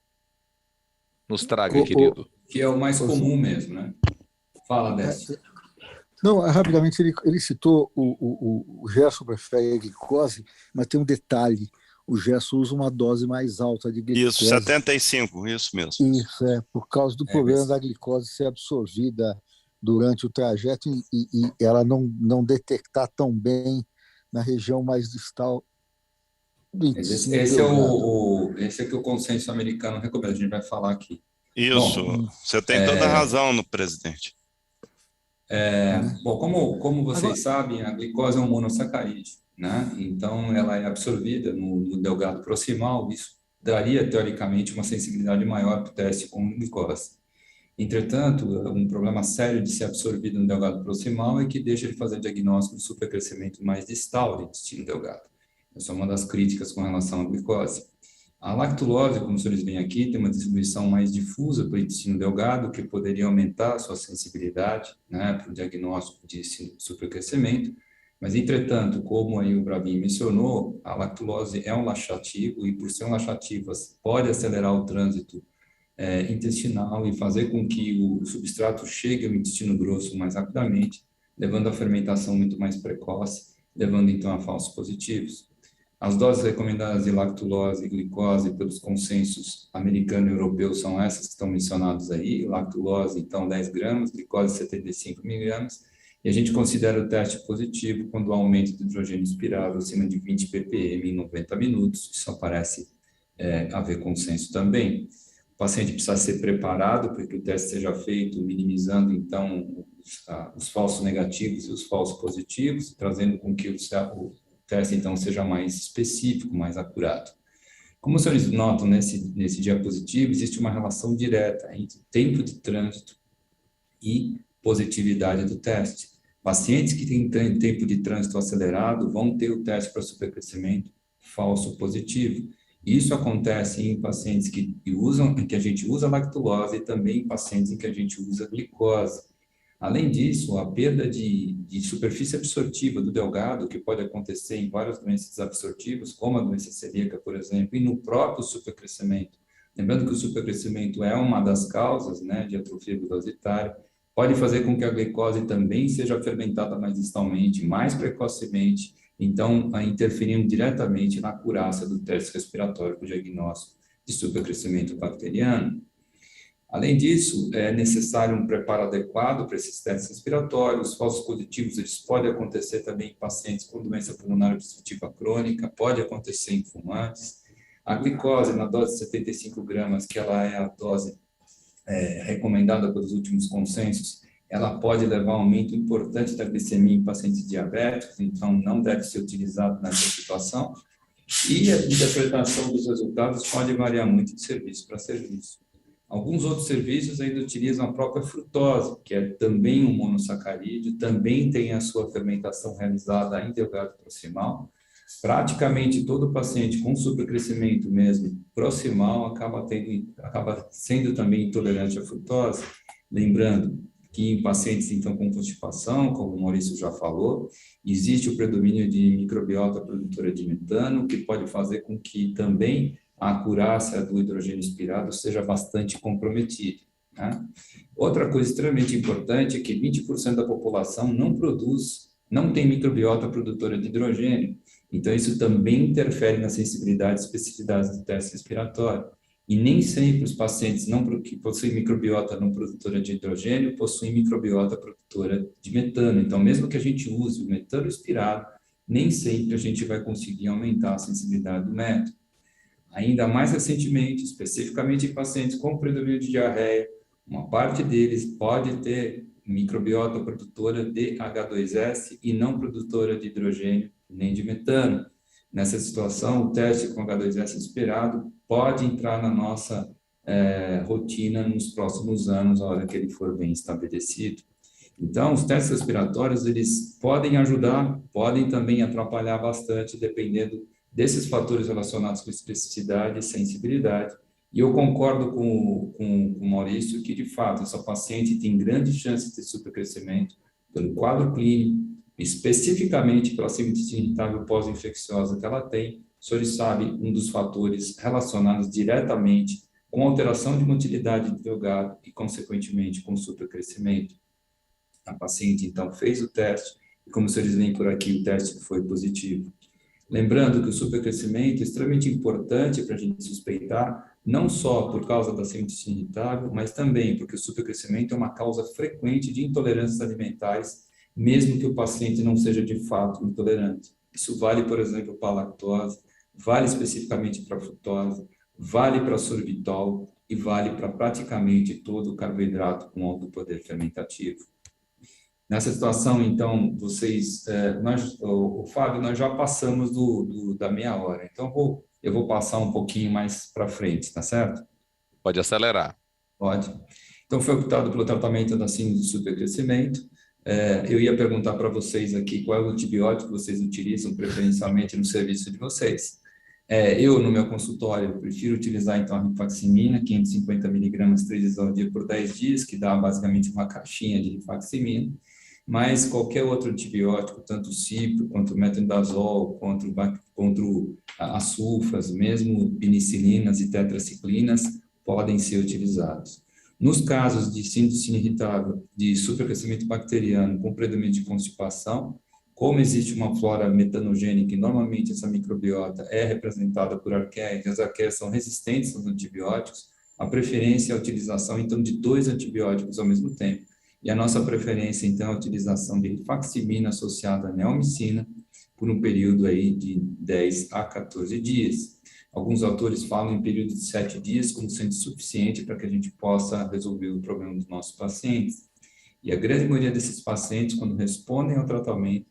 Nos traga, querido. Que é o mais comum mesmo, né? Fala, Décio. Não, rapidamente, ele citou o Gerson prefere a glicose, mas tem um detalhe. O Gerson usa uma dose mais alta de glicose. Isso, 75, isso mesmo. Isso, por causa do problema da glicose ser absorvida durante o trajeto e ela não detectar tão bem na região mais distal. Esse é que o consenso americano recomenda, a gente vai falar aqui. Isso, você tem toda a razão, no presidente. Bom, como vocês sabem, a glicose é um monossacarídeo, né? Então, ela é absorvida no delgado proximal, isso daria, teoricamente, uma sensibilidade maior para o teste com glicose. Entretanto, um problema sério de ser absorvido no delgado proximal é que deixa de fazer diagnóstico de supercrescimento mais distal do intestino delgado. Essa é uma das críticas com relação à glicose. A lactulose, como os senhores veem aqui, tem uma distribuição mais difusa para o intestino delgado, que poderia aumentar a sua sensibilidade, né, para o diagnóstico de supercrescimento. Mas, entretanto, como aí o Bravin mencionou, a lactulose é um laxativo e, por ser um laxativo, pode acelerar o trânsito intestinal e fazer com que o substrato chegue ao intestino grosso mais rapidamente, levando a fermentação muito mais precoce, levando então a falsos positivos. As doses recomendadas de lactulose e glicose pelos consensos americano e europeu são essas que estão mencionadas aí, lactulose, então, 10 gramas, glicose, 75 miligramas, e a gente considera o teste positivo quando há aumento do hidrogênio inspirado acima de 20 ppm em 90 minutos, isso parece haver consenso também. O paciente precisa ser preparado para que o teste seja feito, minimizando, então, os falsos negativos e os falsos positivos, trazendo com que o teste, então, seja mais específico, mais acurado. Como os senhores notam nesse diapositivo, existe uma relação direta entre tempo de trânsito e positividade do teste. Pacientes que têm tempo de trânsito acelerado vão ter o teste para supercrescimento falso positivo. Isso acontece em pacientes que a gente usa lactulose e também em pacientes em que a gente usa glicose. Além disso, a perda de superfície absortiva do delgado, que pode acontecer em várias doenças absortivas, como a doença celíaca, por exemplo, e no próprio supercrescimento. Lembrando que o supercrescimento é uma das causas, né, de atrofia glucositária, pode fazer com que a glicose também seja fermentada mais distalmente, mais precocemente, então interferindo diretamente na acurácia do teste respiratório para o diagnóstico de supercrescimento bacteriano. Além disso, é necessário um preparo adequado para esses testes respiratórios. Os falsos positivos eles podem acontecer também em pacientes com doença pulmonar obstrutiva crônica, pode acontecer em fumantes. A glicose, na dose de 75 gramas, que ela é a dose recomendada pelos últimos consensos, ela pode levar a um aumento importante da glicemia em pacientes diabéticos, então não deve ser utilizado nessa situação. E a interpretação dos resultados pode variar muito de serviço para serviço. Alguns outros serviços ainda utilizam a própria frutose, que é também um monossacarídeo, também tem a sua fermentação realizada em delgado proximal. Praticamente todo paciente com supercrescimento mesmo proximal acaba sendo também intolerante à frutose. Lembrando que em pacientes então com constipação, como o Maurício já falou, existe o predomínio de microbiota produtora de metano, que pode fazer com que também a acurácia do hidrogênio inspirado seja bastante comprometida, né? Outra coisa extremamente importante é que 20% da população não tem microbiota produtora de hidrogênio, então isso também interfere na sensibilidade e especificidade do teste respiratório. E nem sempre os pacientes que possuem microbiota não produtora de hidrogênio possuem microbiota produtora de metano. Então, mesmo que a gente use o metano inspirado, nem sempre a gente vai conseguir aumentar a sensibilidade do método. Ainda mais recentemente, especificamente em pacientes com predomínio de diarreia, uma parte deles pode ter microbiota produtora de H2S e não produtora de hidrogênio nem de metano. Nessa situação, o teste com H2S inspirado pode entrar na nossa rotina nos próximos anos, a hora que ele for bem estabelecido. Então, os testes respiratórios, eles podem ajudar, podem também atrapalhar bastante, dependendo desses fatores relacionados com especificidade e sensibilidade. E eu concordo com o Maurício que, de fato, essa paciente tem grande chance de ter supercrescimento pelo quadro clínico, especificamente pela síndrome irritável pós-infecciosa que ela tem. O senhor sabe, um dos fatores relacionados diretamente com alteração de motilidade do delgado e, consequentemente, com supercrescimento. A paciente, então, fez o teste e, como os senhores veem por aqui, o teste foi positivo. Lembrando que o supercrescimento é extremamente importante para a gente suspeitar, não só por causa da síndrome irritável, mas também porque o supercrescimento é uma causa frequente de intolerâncias alimentares, mesmo que o paciente não seja de fato intolerante. Isso vale, por exemplo, para a lactose, vale especificamente para a frutose, vale para sorbitol e vale para praticamente todo o carboidrato com alto poder fermentativo. Nessa situação, então, o Fábio, nós já passamos da meia hora, então eu vou passar um pouquinho mais para frente, tá certo? Pode acelerar. Pode. Então, foi optado pelo tratamento da síndrome de supercrescimento. Eu ia perguntar para vocês aqui qual é o antibiótico que vocês utilizam preferencialmente no serviço de vocês. Eu, no meu consultório, prefiro utilizar, então, a rifaximina, 550 miligramas 3 vezes ao dia por 10 dias, que dá basicamente uma caixinha de rifaximina, mas qualquer outro antibiótico, tanto o cipro, quanto o metronidazol, quanto as sulfas, mesmo penicilinas e tetraciclinas, podem ser utilizados. Nos casos de síndrome irritável, de supercrescimento bacteriano com predomínio de constipação, como existe uma flora metanogênica e normalmente essa microbiota é representada por arqueias, e as arqueias são resistentes aos antibióticos, a preferência é a utilização, então, de 2 antibióticos ao mesmo tempo. E a nossa preferência, então, é a utilização de rifaximina associada à neomicina por um período aí de 10 a 14 dias. Alguns autores falam em período de 7 dias como sendo suficiente para que a gente possa resolver o problema dos nossos pacientes. E a grande maioria desses pacientes, quando respondem ao tratamento,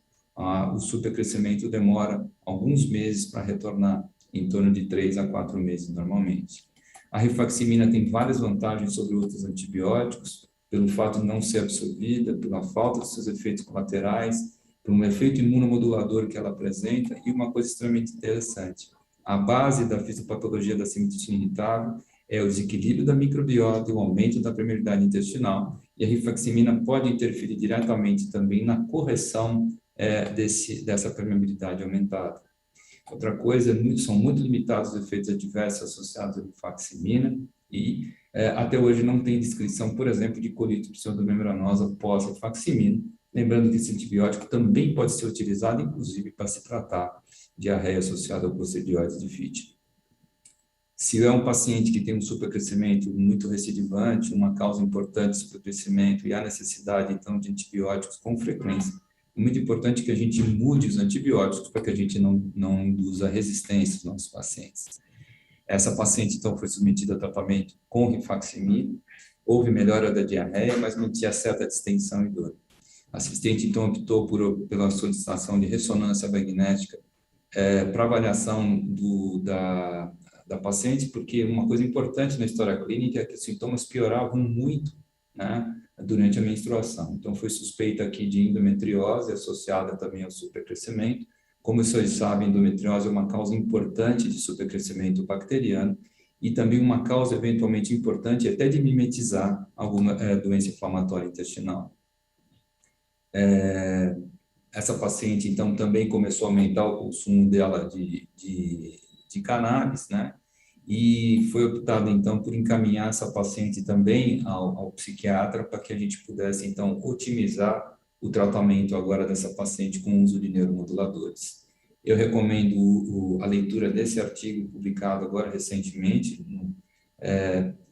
o supercrescimento demora alguns meses para retornar, em torno de 3 a 4 meses normalmente. A rifaximina tem várias vantagens sobre outros antibióticos, pelo fato de não ser absorvida, pela falta de seus efeitos colaterais, por um efeito imunomodulador que ela apresenta, e uma coisa extremamente interessante. A base da fisiopatologia da sinusitis irritável é o desequilíbrio da microbiota e o aumento da permeabilidade intestinal, e a rifaximina pode interferir diretamente também na correção dessa permeabilidade aumentada. Outra coisa, são muito limitados os efeitos adversos associados à rifaximina e até hoje não tem descrição, por exemplo, de colite pseudomembranosa pós-rifaximina, lembrando que esse antibiótico também pode ser utilizado, inclusive, para se tratar diarreia associada ao Clostridium difficile. Se é um paciente que tem um supercrescimento muito recidivante, uma causa importante de supercrescimento e há necessidade, então, de antibióticos com frequência, é muito importante que a gente mude os antibióticos para que a gente não induza resistência nos nossos pacientes. Essa paciente, então, foi submetida a tratamento com rifaximina, houve melhora da diarreia, mas não tinha certa distensão e dor. A assistente, então, optou pela solicitação de ressonância magnética para avaliação da paciente, porque uma coisa importante na história clínica é que os sintomas pioravam muito, né, durante a menstruação. Então, foi suspeita aqui de endometriose associada também ao supercrescimento. Como vocês sabem, endometriose é uma causa importante de supercrescimento bacteriano e também uma causa eventualmente importante até de mimetizar alguma doença inflamatória intestinal. Essa paciente, então, também começou a aumentar o consumo dela de cannabis, né? E foi optado, então, por encaminhar essa paciente também ao psiquiatra para que a gente pudesse, então, otimizar o tratamento agora dessa paciente com o uso de neuromoduladores. Eu recomendo a leitura desse artigo publicado agora recentemente,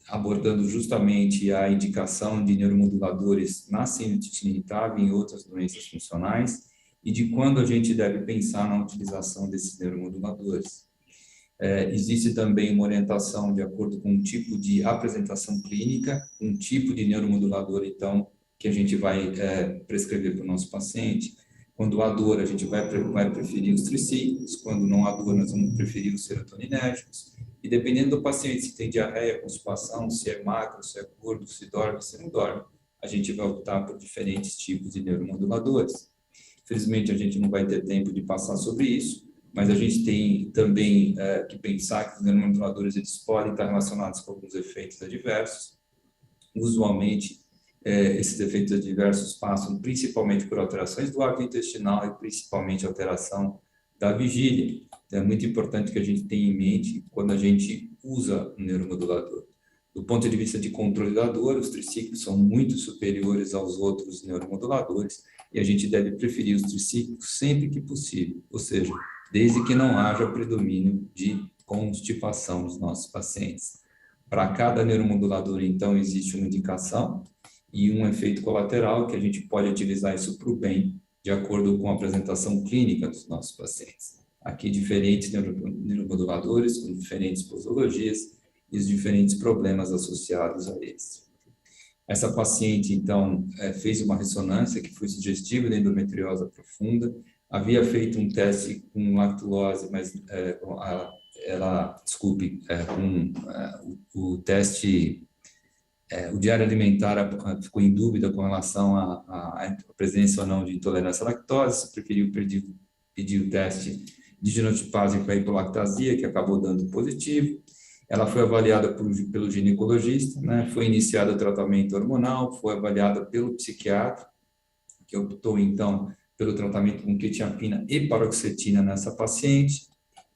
abordando justamente a indicação de neuromoduladores na sinusitis irritável e em outras doenças funcionais e de quando a gente deve pensar na utilização desses neuromoduladores. Existe também uma orientação de acordo com o tipo de apresentação clínica, um tipo de neuromodulador, então, que a gente vai prescrever para o nosso paciente. Quando há dor, a gente vai preferir os tricíclicos, quando não há dor, nós vamos preferir os serotoninérgicos, e dependendo do paciente, se tem diarreia, constipação, se é magro, se é gordo, se dorme, se não dorme, a gente vai optar por diferentes tipos de neuromoduladores. Infelizmente, a gente não vai ter tempo de passar sobre isso, mas a gente tem também que pensar que os neuromoduladores eles podem estar relacionados com alguns efeitos adversos. Usualmente, esses efeitos adversos passam principalmente por alterações do hábito intestinal e principalmente alteração da vigília. Então, é muito importante que a gente tenha em mente quando a gente usa o neuromodulador. Do ponto de vista de controle da dor, os tricíclicos são muito superiores aos outros neuromoduladores e a gente deve preferir os tricíclicos sempre que possível, ou seja, desde que não haja predomínio de constipação nos nossos pacientes. Para cada neuromodulador, então, existe uma indicação e um efeito colateral que a gente pode utilizar isso para o bem, de acordo com a apresentação clínica dos nossos pacientes. Aqui, diferentes neuromoduladores com diferentes posologias e os diferentes problemas associados a eles. Essa paciente, então, fez uma ressonância que foi sugestiva de endometriose profunda, havia feito um teste com lactulose, mas o teste, o diário alimentar ficou em dúvida com relação à presença ou não de intolerância à lactose, preferiu pedir o teste de genotipase com a hipolactasia, que acabou dando positivo. Ela foi avaliada pelo ginecologista, né? Foi iniciado o tratamento hormonal, foi avaliada pelo psiquiatra, que optou, então, pelo tratamento com quetiapina e paroxetina nessa paciente,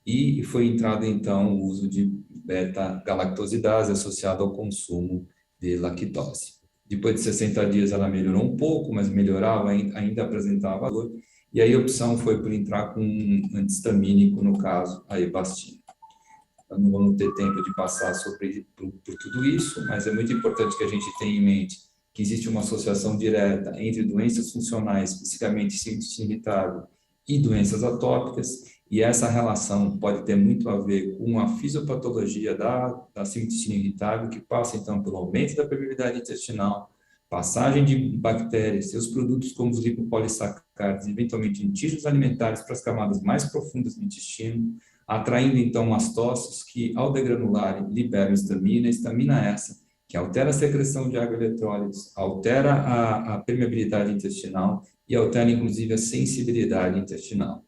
e foi entrado, então, o uso de beta-galactosidase associado ao consumo de lactose. Depois de 60 dias, ela melhorou um pouco, mas melhorava, ainda apresentava dor, e aí a opção foi por entrar com um antihistamínico, no caso, a Ebastina. Não vamos ter tempo de passar por tudo isso, mas é muito importante que a gente tenha em mente que existe uma associação direta entre doenças funcionais, especificamente síndrome irritável, e doenças atópicas, e essa relação pode ter muito a ver com a fisiopatologia da síndrome irritável, que passa, então, pelo aumento da permeabilidade intestinal, passagem de bactérias, seus produtos como os lipopolissacarídeos, eventualmente antígenos alimentares para as camadas mais profundas do intestino, atraindo, então, mastócitos que, ao degranularem, liberam histamina essa, que altera a secreção de água e eletrólitos, altera a permeabilidade intestinal e altera, inclusive, a sensibilidade intestinal.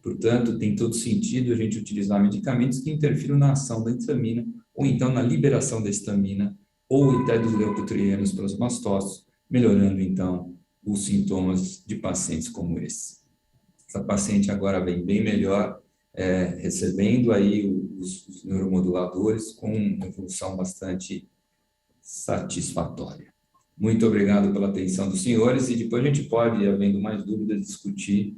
Portanto, tem todo sentido a gente utilizar medicamentos que interfiram na ação da histamina, ou então na liberação da histamina, ou até dos leucotrienos para os mastócitos, melhorando, então, os sintomas de pacientes como esse. Essa paciente agora vem bem melhor, recebendo aí os neuromoduladores com uma evolução bastante satisfatória. Muito obrigado pela atenção dos senhores, e depois a gente pode, havendo mais dúvidas, discutir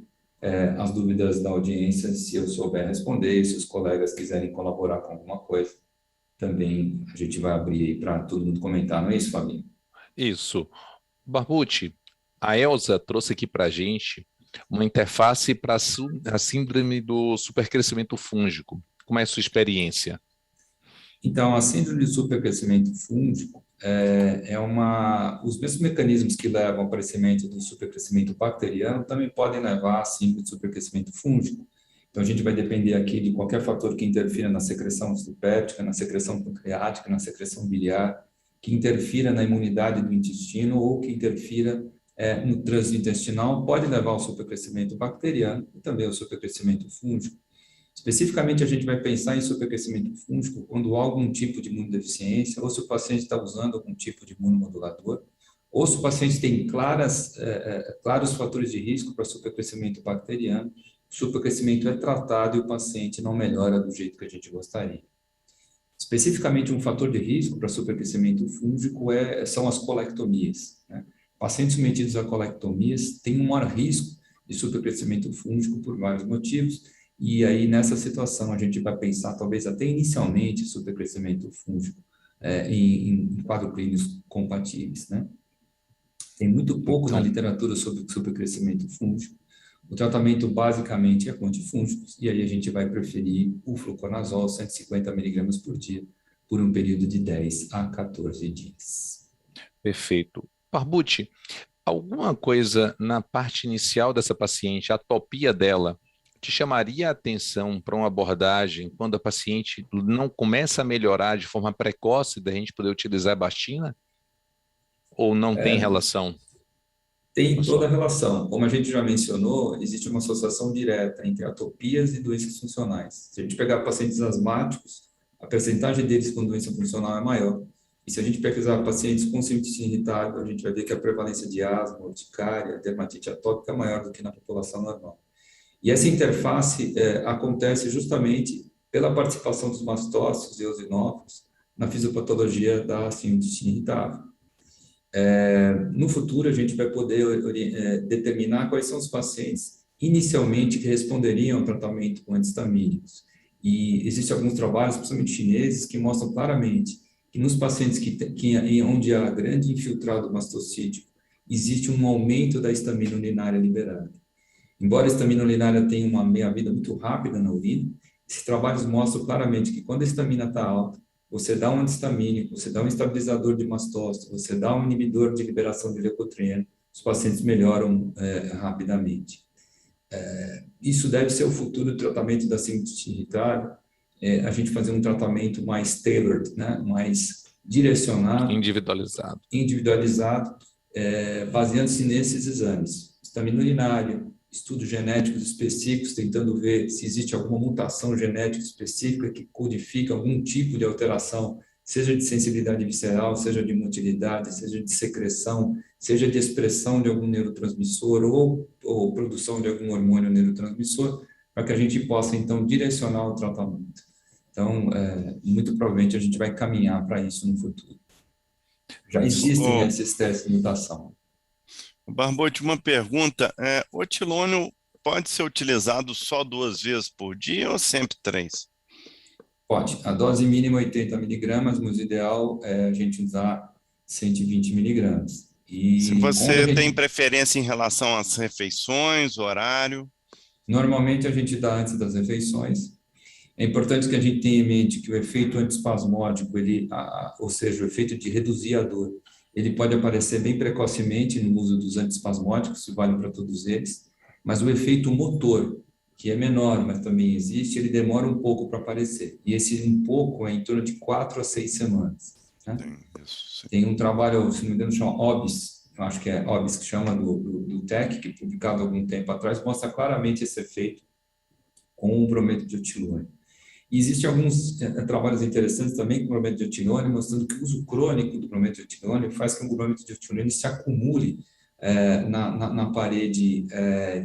as dúvidas da audiência, se eu souber responder, se os colegas quiserem colaborar com alguma coisa, também a gente vai abrir aí para todo mundo comentar, não é isso, Fabinho? Isso. Barbucci, a Elza trouxe aqui para a gente uma interface para a síndrome do supercrescimento fúngico. Como é a sua experiência? Então, a síndrome de supercrescimento fúngico os mesmos mecanismos que levam ao aparecimento do supercrescimento bacteriano também podem levar à síndrome de supercrescimento fúngico. Então, a gente vai depender aqui de qualquer fator que interfira na secreção lipéptica, na secreção pancreática, na secreção biliar, que interfira na imunidade do intestino ou que interfira no trânsito intestinal, pode levar ao supercrescimento bacteriano e também ao supercrescimento fúngico. Especificamente, a gente vai pensar em supercrescimento fúngico quando há algum tipo de imunodeficiência, ou se o paciente está usando algum tipo de imunomodulador, ou se o paciente tem claros fatores de risco para supercrescimento bacteriano, o supercrescimento é tratado e o paciente não melhora do jeito que a gente gostaria. Especificamente, um fator de risco para supercrescimento fúngico são as colectomias, né? Pacientes submetidos a colectomias têm um maior risco de supercrescimento fúngico por vários motivos. E aí, nessa situação, a gente vai pensar, talvez até inicialmente, supercrescimento fúngico em quadros clínicos compatíveis, né? Tem muito pouco na literatura sobre supercrescimento fúngico. O tratamento, basicamente, é com antifúngicos, e aí a gente vai preferir o fluconazol, 150 mg por dia, por um período de 10 a 14 dias. Perfeito. Barbucci, alguma coisa na parte inicial dessa paciente, a atopia dela, te chamaria a atenção para uma abordagem quando a paciente não começa a melhorar de forma precoce da gente poder utilizar a Ebastina? Ou não tem relação? Tem toda a relação. Como a gente já mencionou, existe uma associação direta entre atopias e doenças funcionais. Se a gente pegar pacientes asmáticos, a percentagem deles com doença funcional é maior. E se a gente pesquisar pacientes com síndrome irritável, a gente vai ver que a prevalência de asma, urticária, dermatite atópica é maior do que na população normal. E essa interface acontece justamente pela participação dos mastócitos e eosinófilos na fisiopatologia da síndrome irritável. No futuro, a gente vai poder determinar quais são os pacientes inicialmente que responderiam ao tratamento com antihistamínicos. E existem alguns trabalhos, principalmente chineses, que mostram claramente que nos pacientes onde há grande infiltrado mastocítico, existe um aumento da histamina urinária liberada. Embora a histamina urinária tenha uma meia-vida muito rápida na urina, esses trabalhos mostram claramente que quando a histamina está alta, você dá um antihistamínico, você dá um estabilizador de mastócito, você dá um inibidor de liberação de leucotrieno, os pacientes melhoram rapidamente. Isso deve ser o futuro do tratamento da síndrome irritável, a gente fazer um tratamento mais tailored, né? Mais direcionado, individualizado, baseando-se nesses exames: histamina urinária, estudos genéticos específicos, tentando ver se existe alguma mutação genética específica que codifica algum tipo de alteração, seja de sensibilidade visceral, seja de motilidade, seja de secreção, seja de expressão de algum neurotransmissor ou produção de algum hormônio neurotransmissor, para que a gente possa, então, direcionar o tratamento. Então, muito provavelmente a gente vai caminhar para isso no futuro. Já existem esses testes de mutação. Barbucci, uma pergunta. O etilônio pode ser utilizado só 2 vezes por dia ou sempre 3? Pode. A dose mínima é 80 miligramas, mas o ideal é a gente usar 120 miligramas. E se você tem preferência em relação às refeições, horário? Normalmente a gente dá antes das refeições. É importante que a gente tenha em mente que o efeito antiespasmódico, ou seja, o efeito de reduzir a dor, ele pode aparecer bem precocemente no uso dos antiespasmódicos, isso vale para todos eles, mas o efeito motor, que é menor, mas também existe, ele demora um pouco para aparecer. E esse um pouco é em torno de 4 a 6 semanas. Né? Tem um trabalho, se não me engano, chama OBIS, eu acho que é OBIS, que chama do TEC, que publicado há algum tempo atrás, mostra claramente esse efeito com o brometo de etilônio. E existem alguns trabalhos interessantes também com o brometo de etilônio, mostrando que o uso crônico do brometo de etilônio faz com que o brometo de etilônio se acumule na parede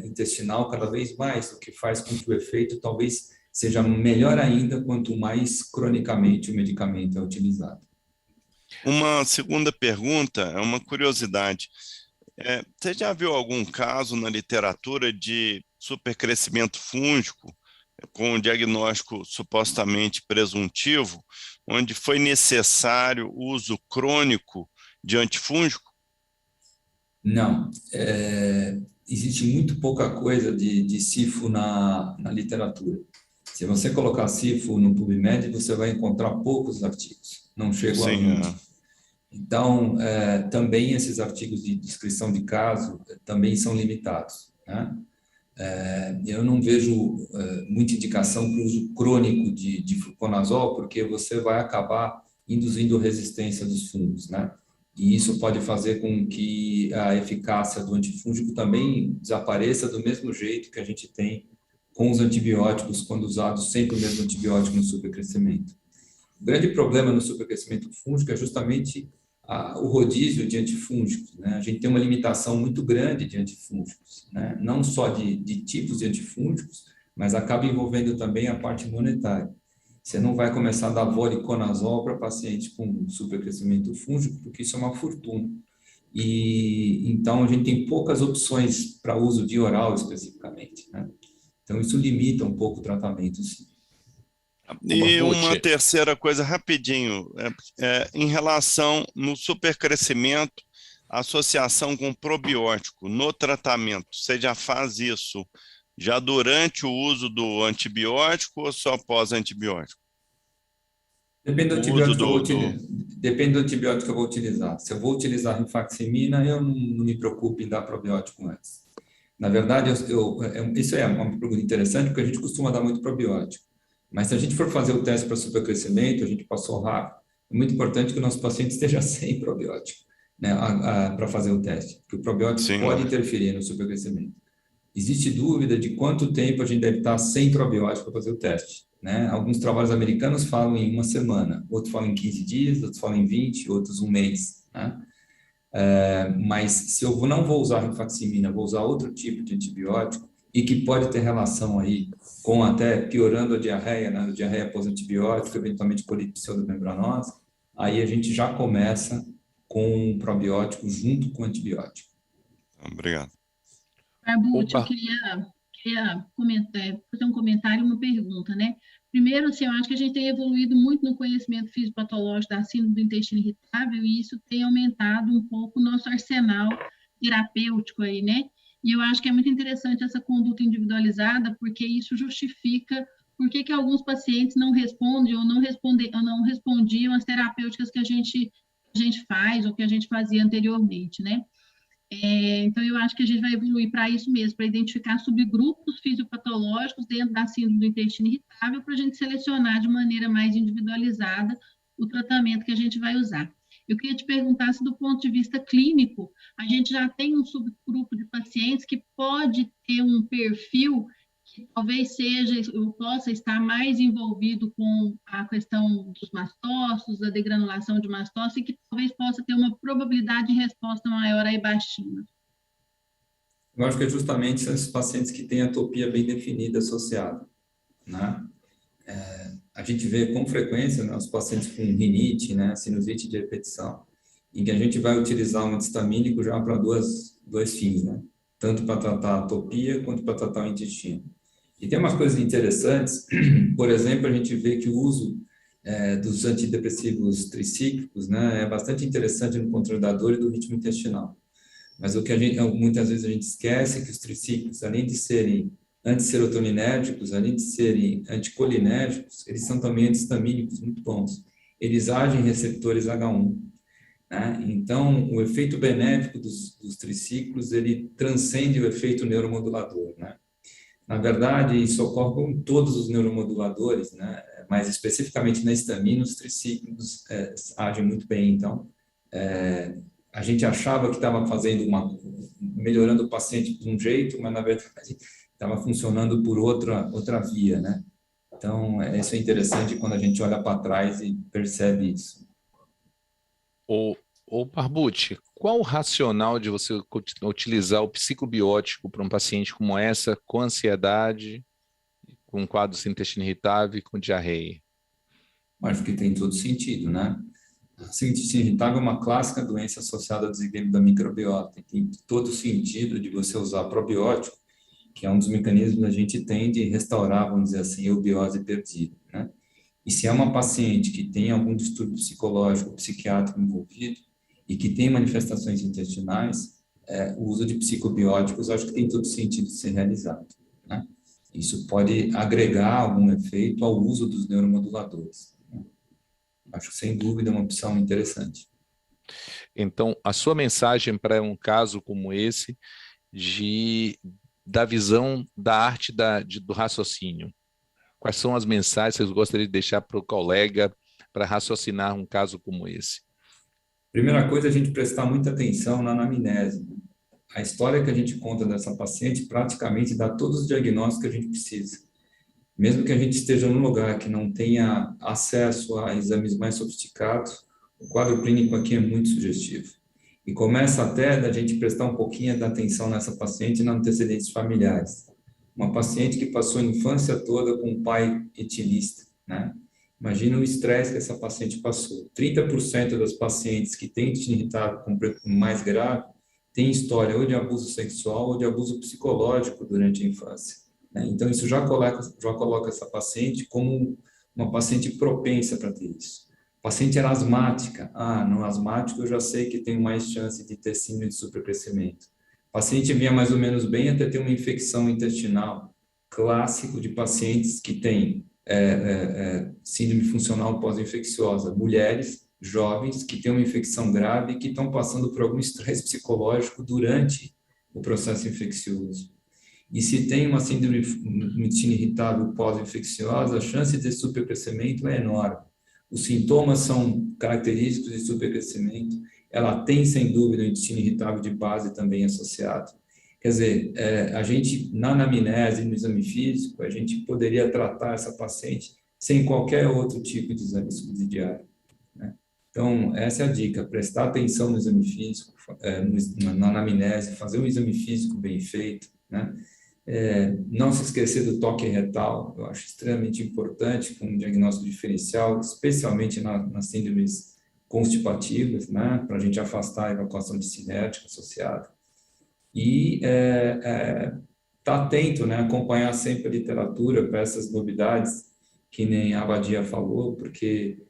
intestinal cada vez mais, o que faz com que o efeito talvez seja melhor ainda quanto mais cronicamente o medicamento é utilizado. Uma segunda pergunta, é uma curiosidade. Você já viu algum caso na literatura de supercrescimento fúngico com um diagnóstico supostamente presuntivo, onde foi necessário o uso crônico de antifúngico? Não. Existe muito pouca coisa de SIFO na literatura. Se você colocar SIFO no PubMed, você vai encontrar poucos artigos, não chegam a 20. Então, também esses artigos de descrição de caso também são limitados, né? Eu não vejo muita indicação para o uso crônico de fluconazol, porque você vai acabar induzindo resistência dos fungos, né? E isso pode fazer com que a eficácia do antifúngico também desapareça do mesmo jeito que a gente tem com os antibióticos, quando usados sempre o mesmo antibiótico no supercrescimento. O grande problema no supercrescimento fúngico é justamente o rodízio de antifúngicos, né? A gente tem uma limitação muito grande de antifúngicos, né? Não só de tipos de antifúngicos, mas acaba envolvendo também a parte monetária. Você não vai começar a dar voriconazol para pacientes com supercrescimento fúngico, porque isso é uma fortuna. E então a gente tem poucas opções para uso via oral especificamente, né? Então isso limita um pouco o tratamento, sim. E uma terceira coisa, rapidinho, em relação no supercrescimento, associação com probiótico no tratamento, você já faz isso já durante o uso do antibiótico ou só pós-antibiótico? Depende do antibiótico que eu vou utilizar. Depende do antibiótico que eu vou utilizar. Se eu vou utilizar rifaximina, eu não me preocupo em dar probiótico antes. Na verdade, isso é uma pergunta interessante, porque a gente costuma dar muito probiótico. Mas se a gente for fazer o teste para supercrescimento, a gente passou rápido, é muito importante que o nosso paciente esteja sem probiótico, né, para fazer o teste, porque o probiótico pode interferir no supercrescimento. Existe dúvida de quanto tempo a gente deve estar sem probiótico para fazer o teste, né? Alguns trabalhos americanos falam em 1 semana, outros falam em 15 dias, outros falam em 20, outros 1 mês, né? Mas se eu não vou usar rifaximina, vou usar outro tipo de antibiótico, e que pode ter relação aí com até piorando a diarreia, né? A diarreia pós-antibiótico, eventualmente colite pseudomembranosa, aí a gente já começa com o probiótico junto com o antibiótico. Obrigado. Barbucci, eu queria fazer um comentário e uma pergunta, né? Primeiro, assim, eu acho que a gente tem evoluído muito no conhecimento fisiopatológico da síndrome do intestino irritável e isso tem aumentado um pouco o nosso arsenal terapêutico aí, né? E eu acho que é muito interessante essa conduta individualizada, porque isso justifica por que alguns pacientes não respondem ou não respondiam às terapêuticas que a gente faz ou que a gente fazia anteriormente, né? Então, eu acho que a gente vai evoluir para isso mesmo, para identificar subgrupos fisiopatológicos dentro da síndrome do intestino irritável, para a gente selecionar de maneira mais individualizada o tratamento que a gente vai usar. Eu queria te perguntar se, do ponto de vista clínico, a gente já tem um subgrupo de pacientes que pode ter um perfil que talvez seja, ou possa estar mais envolvido com a questão dos mastócitos, da degranulação de mastócitos, e que talvez possa ter uma probabilidade de resposta maior à ibastina. Eu acho que é justamente esses pacientes que têm atopia bem definida associada, né? A gente vê com frequência, né, os pacientes com rinite, né, sinusite de repetição, em que a gente vai utilizar um anti-histamínico já para dois fins, né? Tanto para tratar a atopia quanto para tratar o intestino. E tem umas coisas interessantes, por exemplo, a gente vê que o uso dos antidepressivos tricíclicos, né, é bastante interessante no controle da dor e do ritmo intestinal. Mas o que muitas vezes a gente esquece é que os tricíclicos, além de serem antisserotoninérgicos, além de serem anticolinérgicos, eles são também antihistamínicos muito bons. Eles agem em receptores H1, né? Então, o efeito benéfico dos tricíclicos, ele transcende o efeito neuromodulador, né? Na verdade, isso ocorre com todos os neuromoduladores, né? Mas especificamente na histamina, os tricíclicos agem muito bem. Então, a gente achava que estava melhorando o paciente de um jeito, mas na verdade estava funcionando por outra via, né? Então, isso é interessante quando a gente olha para trás e percebe isso. Ô Barbucci, qual o racional de você utilizar o psicobiótico para um paciente como essa, com ansiedade, com quadros de intestino irritável e com diarreia? Acho que tem todo sentido, né? A intestino irritável é uma clássica doença associada ao desequilíbrio da microbiota. Tem todo sentido de você usar probiótico, que é um dos mecanismos que a gente tem de restaurar, vamos dizer assim, a eubiose perdida, né? E se é uma paciente que tem algum distúrbio psicológico, psiquiátrico envolvido e que tem manifestações intestinais, o uso de psicobióticos acho que tem todo sentido de ser realizado, né? Isso pode agregar algum efeito ao uso dos neuromoduladores, né? Acho que, sem dúvida, é uma opção interessante. Então, a sua mensagem para um caso como esse, da visão da arte do raciocínio, quais são as mensagens que você gostaria de deixar para o colega para raciocinar um caso como esse? Primeira coisa, a gente prestar muita atenção na anamnese. A história que a gente conta dessa paciente praticamente dá todos os diagnósticos que a gente precisa. Mesmo que a gente esteja num lugar que não tenha acesso a exames mais sofisticados, o quadro clínico aqui é muito sugestivo. E começa até da gente prestar um pouquinho de atenção nessa paciente nos antecedentes familiares. Uma paciente que passou a infância toda com um pai etilista, né? Imagina o estresse que essa paciente passou. 30% das pacientes que têm intestino irritável mais grave têm história ou de abuso sexual ou de abuso psicológico durante a infância, né? Então, isso já coloca essa paciente como uma paciente propensa para ter isso. Paciente era asmática. No asmático eu já sei que tem mais chance de ter síndrome de supercrescimento. Paciente vinha mais ou menos bem até ter uma infecção intestinal, clássico de pacientes que têm síndrome funcional pós-infecciosa. Mulheres jovens que têm uma infecção grave e que estão passando por algum estresse psicológico durante o processo infeccioso. E se tem uma síndrome de intestino irritável pós-infecciosa, a chance de supercrescimento é enorme. Os sintomas são característicos de supercrescimento. Ela tem, sem dúvida, um intestino irritável de base também associado. Quer dizer, a gente, na anamnese, no exame físico, a gente poderia tratar essa paciente sem qualquer outro tipo de exame subsidiário, né? Então, essa é a dica, prestar atenção no exame físico, na anamnese, fazer um exame físico bem feito, né? Não se esquecer do toque retal, eu acho extremamente importante com um diagnóstico diferencial, especialmente nas síndromes constipativas, né, para a gente afastar a evacuação discinética associada. E estar atento, né, acompanhar sempre a literatura para essas novidades, que nem a Abadia falou, porque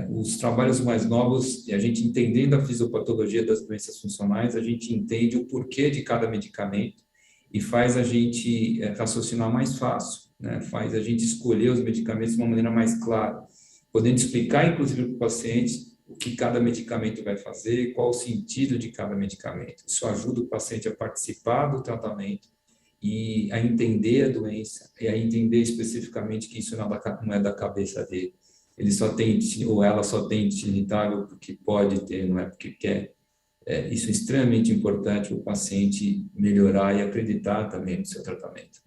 os trabalhos mais novos, e a gente entendendo a fisiopatologia das doenças funcionais, a gente entende o porquê de cada medicamento, e faz a gente raciocinar mais fácil, né? Faz a gente escolher os medicamentos de uma maneira mais clara, podendo explicar, inclusive, para o paciente o que cada medicamento vai fazer, qual o sentido de cada medicamento. Isso ajuda o paciente a participar do tratamento e a entender a doença, e a entender especificamente que isso não é da cabeça dele. ele só tem ou ela só tem intestino irritável porque pode ter, não é porque quer. Isso é extremamente importante o paciente melhorar e acreditar também no seu tratamento.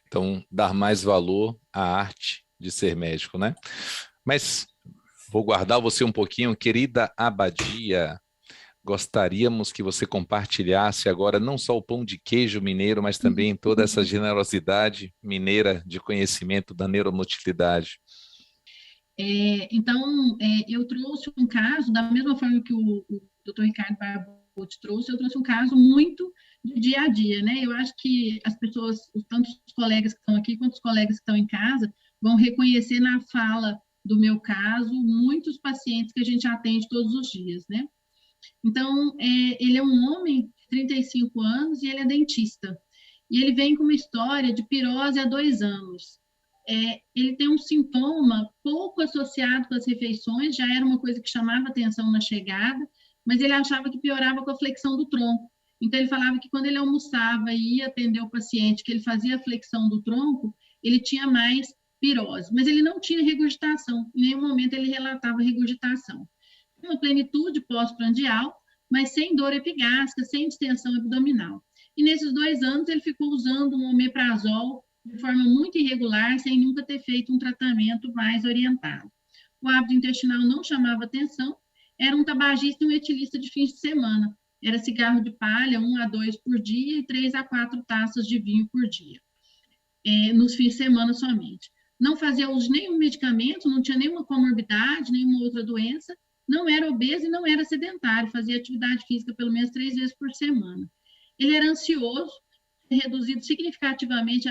Então, dar mais valor à arte de ser médico, né? Mas vou guardar você um pouquinho, querida Abadia. Gostaríamos que você compartilhasse agora não só o pão de queijo mineiro, mas também toda essa generosidade mineira de conhecimento da neuromotilidade. Então, eu trouxe um caso, da mesma forma que o Dr. Ricardo Barbucci trouxe, eu trouxe um caso muito de dia a dia, né? Eu acho que as pessoas, tanto os colegas que estão aqui quanto os colegas que estão em casa, vão reconhecer na fala do meu caso muitos pacientes que a gente atende todos os dias, né? Então, ele é um homem de 35 anos e ele é dentista. E ele vem com uma história de pirose há 2 anos. Ele tem um sintoma pouco associado com as refeições, já era uma coisa que chamava atenção na chegada, mas ele achava que piorava com a flexão do tronco. Então, ele falava que quando ele almoçava e ia atender o paciente, que ele fazia a flexão do tronco, ele tinha mais pirose, mas ele não tinha regurgitação, em nenhum momento ele relatava regurgitação. Uma plenitude pós-prandial, mas sem dor epigástrica, sem distensão abdominal. E nesses 2 anos ele ficou usando um omeprazol de forma muito irregular, sem nunca ter feito um tratamento mais orientado. O hábito intestinal não chamava atenção, era um tabagista e um etilista de fins de semana. Era cigarro de palha, 1 a 2 por dia e 3 a 4 taças de vinho por dia, nos fins de semana somente. Não fazia uso de nenhum medicamento, não tinha nenhuma comorbidade, nenhuma outra doença, não era obeso e não era sedentário, fazia atividade física pelo menos 3 vezes por semana. Ele era ansioso, reduzido significativamente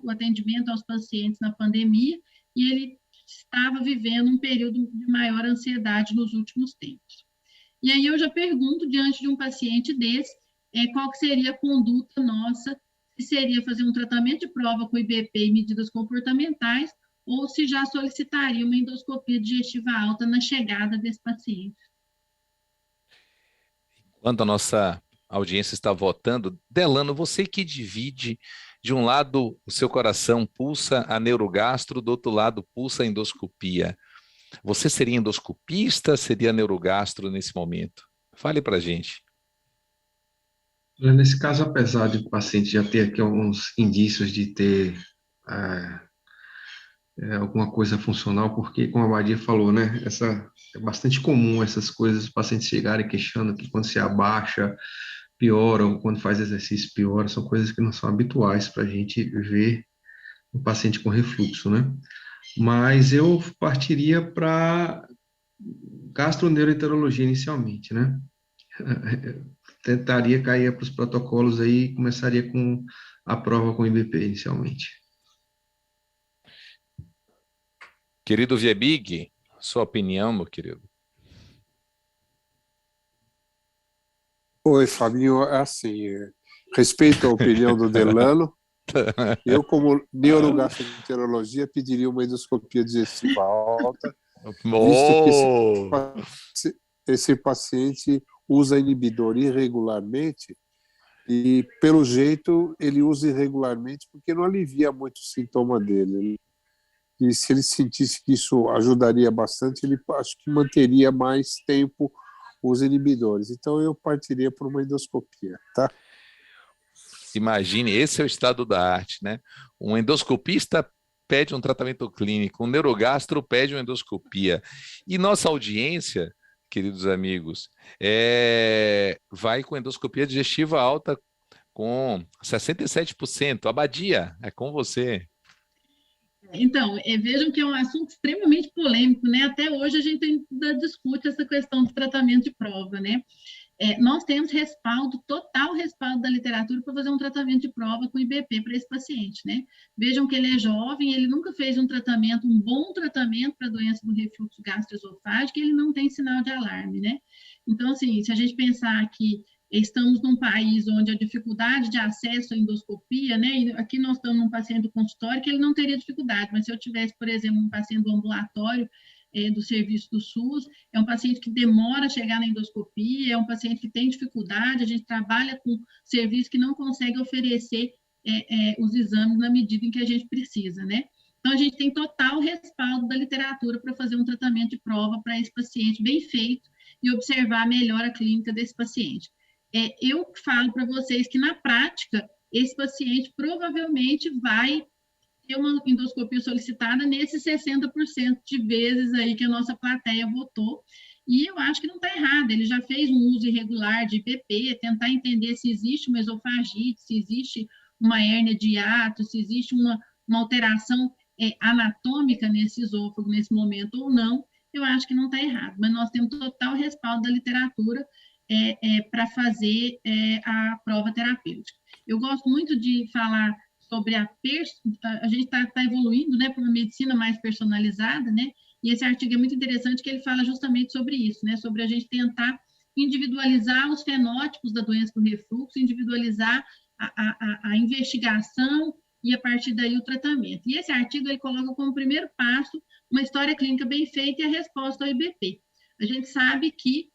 o atendimento aos pacientes na pandemia, e ele estava vivendo um período de maior ansiedade nos últimos tempos. E aí eu já pergunto, diante de um paciente desse, qual que seria a conduta nossa, se seria fazer um tratamento de prova com IBP e medidas comportamentais, ou se já solicitaria uma endoscopia digestiva alta na chegada desse paciente. Enquanto a nossa audiência está votando, Delano, você que divide, de um lado o seu coração pulsa a neurogastro, do outro lado pulsa a endoscopia. Você seria endoscopista, seria neurogastro nesse momento? Fale para a gente. Nesse caso, apesar de o paciente já ter aqui alguns indícios de ter alguma coisa funcional, porque, como a Badia falou, né, é bastante comum essas coisas, os pacientes chegarem queixando que quando se abaixa, piora, ou quando faz exercício, piora, são coisas que não são habituais para a gente ver um paciente com refluxo, né? Mas eu partiria para gastroneuroenterologia inicialmente, né? Tentaria cair para os protocolos aí e começaria com a prova com IBP inicialmente. Querido Viebig, sua opinião, meu querido? Oi, Fabinho, assim, respeito a opinião do Delano. Eu, como neurogastroenterologia, pediria uma endoscopia digestiva alta, visto que esse paciente usa inibidor irregularmente e, pelo jeito, ele usa irregularmente porque não alivia muito o sintoma dele. E se ele sentisse que isso ajudaria bastante, ele acho que manteria mais tempo os inibidores. Então, eu partiria por uma endoscopia, tá? Imagine, esse é o estado da arte, né? Um endoscopista pede um tratamento clínico, um neurogastro pede uma endoscopia. E nossa audiência, queridos amigos, vai com endoscopia digestiva alta com 67%. Abadia, é com você. Então, vejam que é um assunto extremamente polêmico, né? Até hoje a gente ainda discute essa questão do tratamento de prova, né? Nós temos total respaldo da literatura para fazer um tratamento de prova com IBP para esse paciente, né? Vejam que ele é jovem, ele nunca fez um bom tratamento para a doença do refluxo gastroesofágico, ele não tem sinal de alarme, né? Então, assim, se a gente pensar que estamos num país onde a dificuldade de acesso à endoscopia, né? E aqui nós estamos num paciente do consultório que ele não teria dificuldade, mas se eu tivesse, por exemplo, um paciente do ambulatório, do serviço do SUS, é um paciente que demora a chegar na endoscopia, é um paciente que tem dificuldade, a gente trabalha com serviço que não consegue oferecer os exames na medida em que a gente precisa, né? Então, a gente tem total respaldo da literatura para fazer um tratamento de prova para esse paciente bem feito e observar a melhora clínica desse paciente. Eu falo para vocês que, na prática, esse paciente provavelmente vai ter uma endoscopia solicitada nesses 60% de vezes aí que a nossa plateia votou, e eu acho que não está errado, ele já fez um uso irregular de IBP, tentar entender se existe uma esofagite, se existe uma hérnia de hiato, se existe uma alteração anatômica nesse esôfago nesse momento ou não, eu acho que não está errado, mas nós temos total respaldo da literatura para fazer a prova terapêutica. Eu gosto muito de falar sobre a gente está evoluindo, né, para uma medicina mais personalizada, né, e esse artigo é muito interessante que ele fala justamente sobre isso, né, sobre a gente tentar individualizar os fenótipos da doença do refluxo, individualizar a investigação e, a partir daí, o tratamento. E esse artigo, ele coloca como primeiro passo uma história clínica bem feita e a resposta ao IBP. A gente sabe que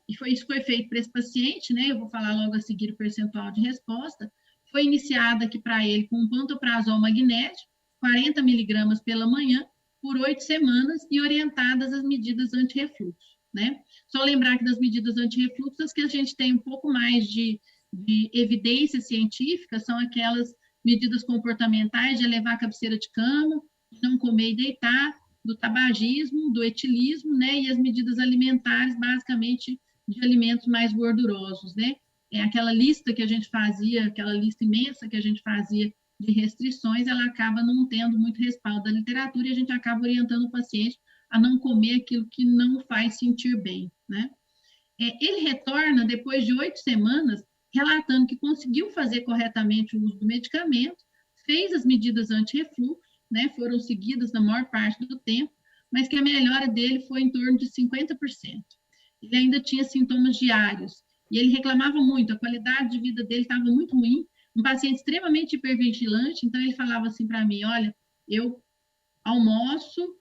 isso foi feito para esse paciente, né, eu vou falar logo a seguir o percentual de resposta, foi iniciada aqui para ele com um pantoprazol magnésio, 40 miligramas pela manhã, por 8 semanas e orientadas as medidas anti-refluxo, né? Só lembrar que das medidas anti-refluxo, as que a gente tem um pouco mais de evidência científica são aquelas medidas comportamentais de elevar a cabeceira de cama, não comer e deitar, do tabagismo, do etilismo, né? E as medidas alimentares, basicamente, de alimentos mais gordurosos, né? Aquela lista que a gente fazia, aquela lista imensa que a gente fazia de restrições, ela acaba não tendo muito respaldo da literatura e a gente acaba orientando o paciente a não comer aquilo que não faz sentir bem, né? Ele retorna depois de 8 semanas, relatando que conseguiu fazer corretamente o uso do medicamento, fez as medidas anti-refluxo, né, foram seguidas na maior parte do tempo, mas que a melhora dele foi em torno de 50%. Ele ainda tinha sintomas diários, e ele reclamava muito, a qualidade de vida dele estava muito ruim, um paciente extremamente hipervigilante, então ele falava assim para mim, olha, eu almoço,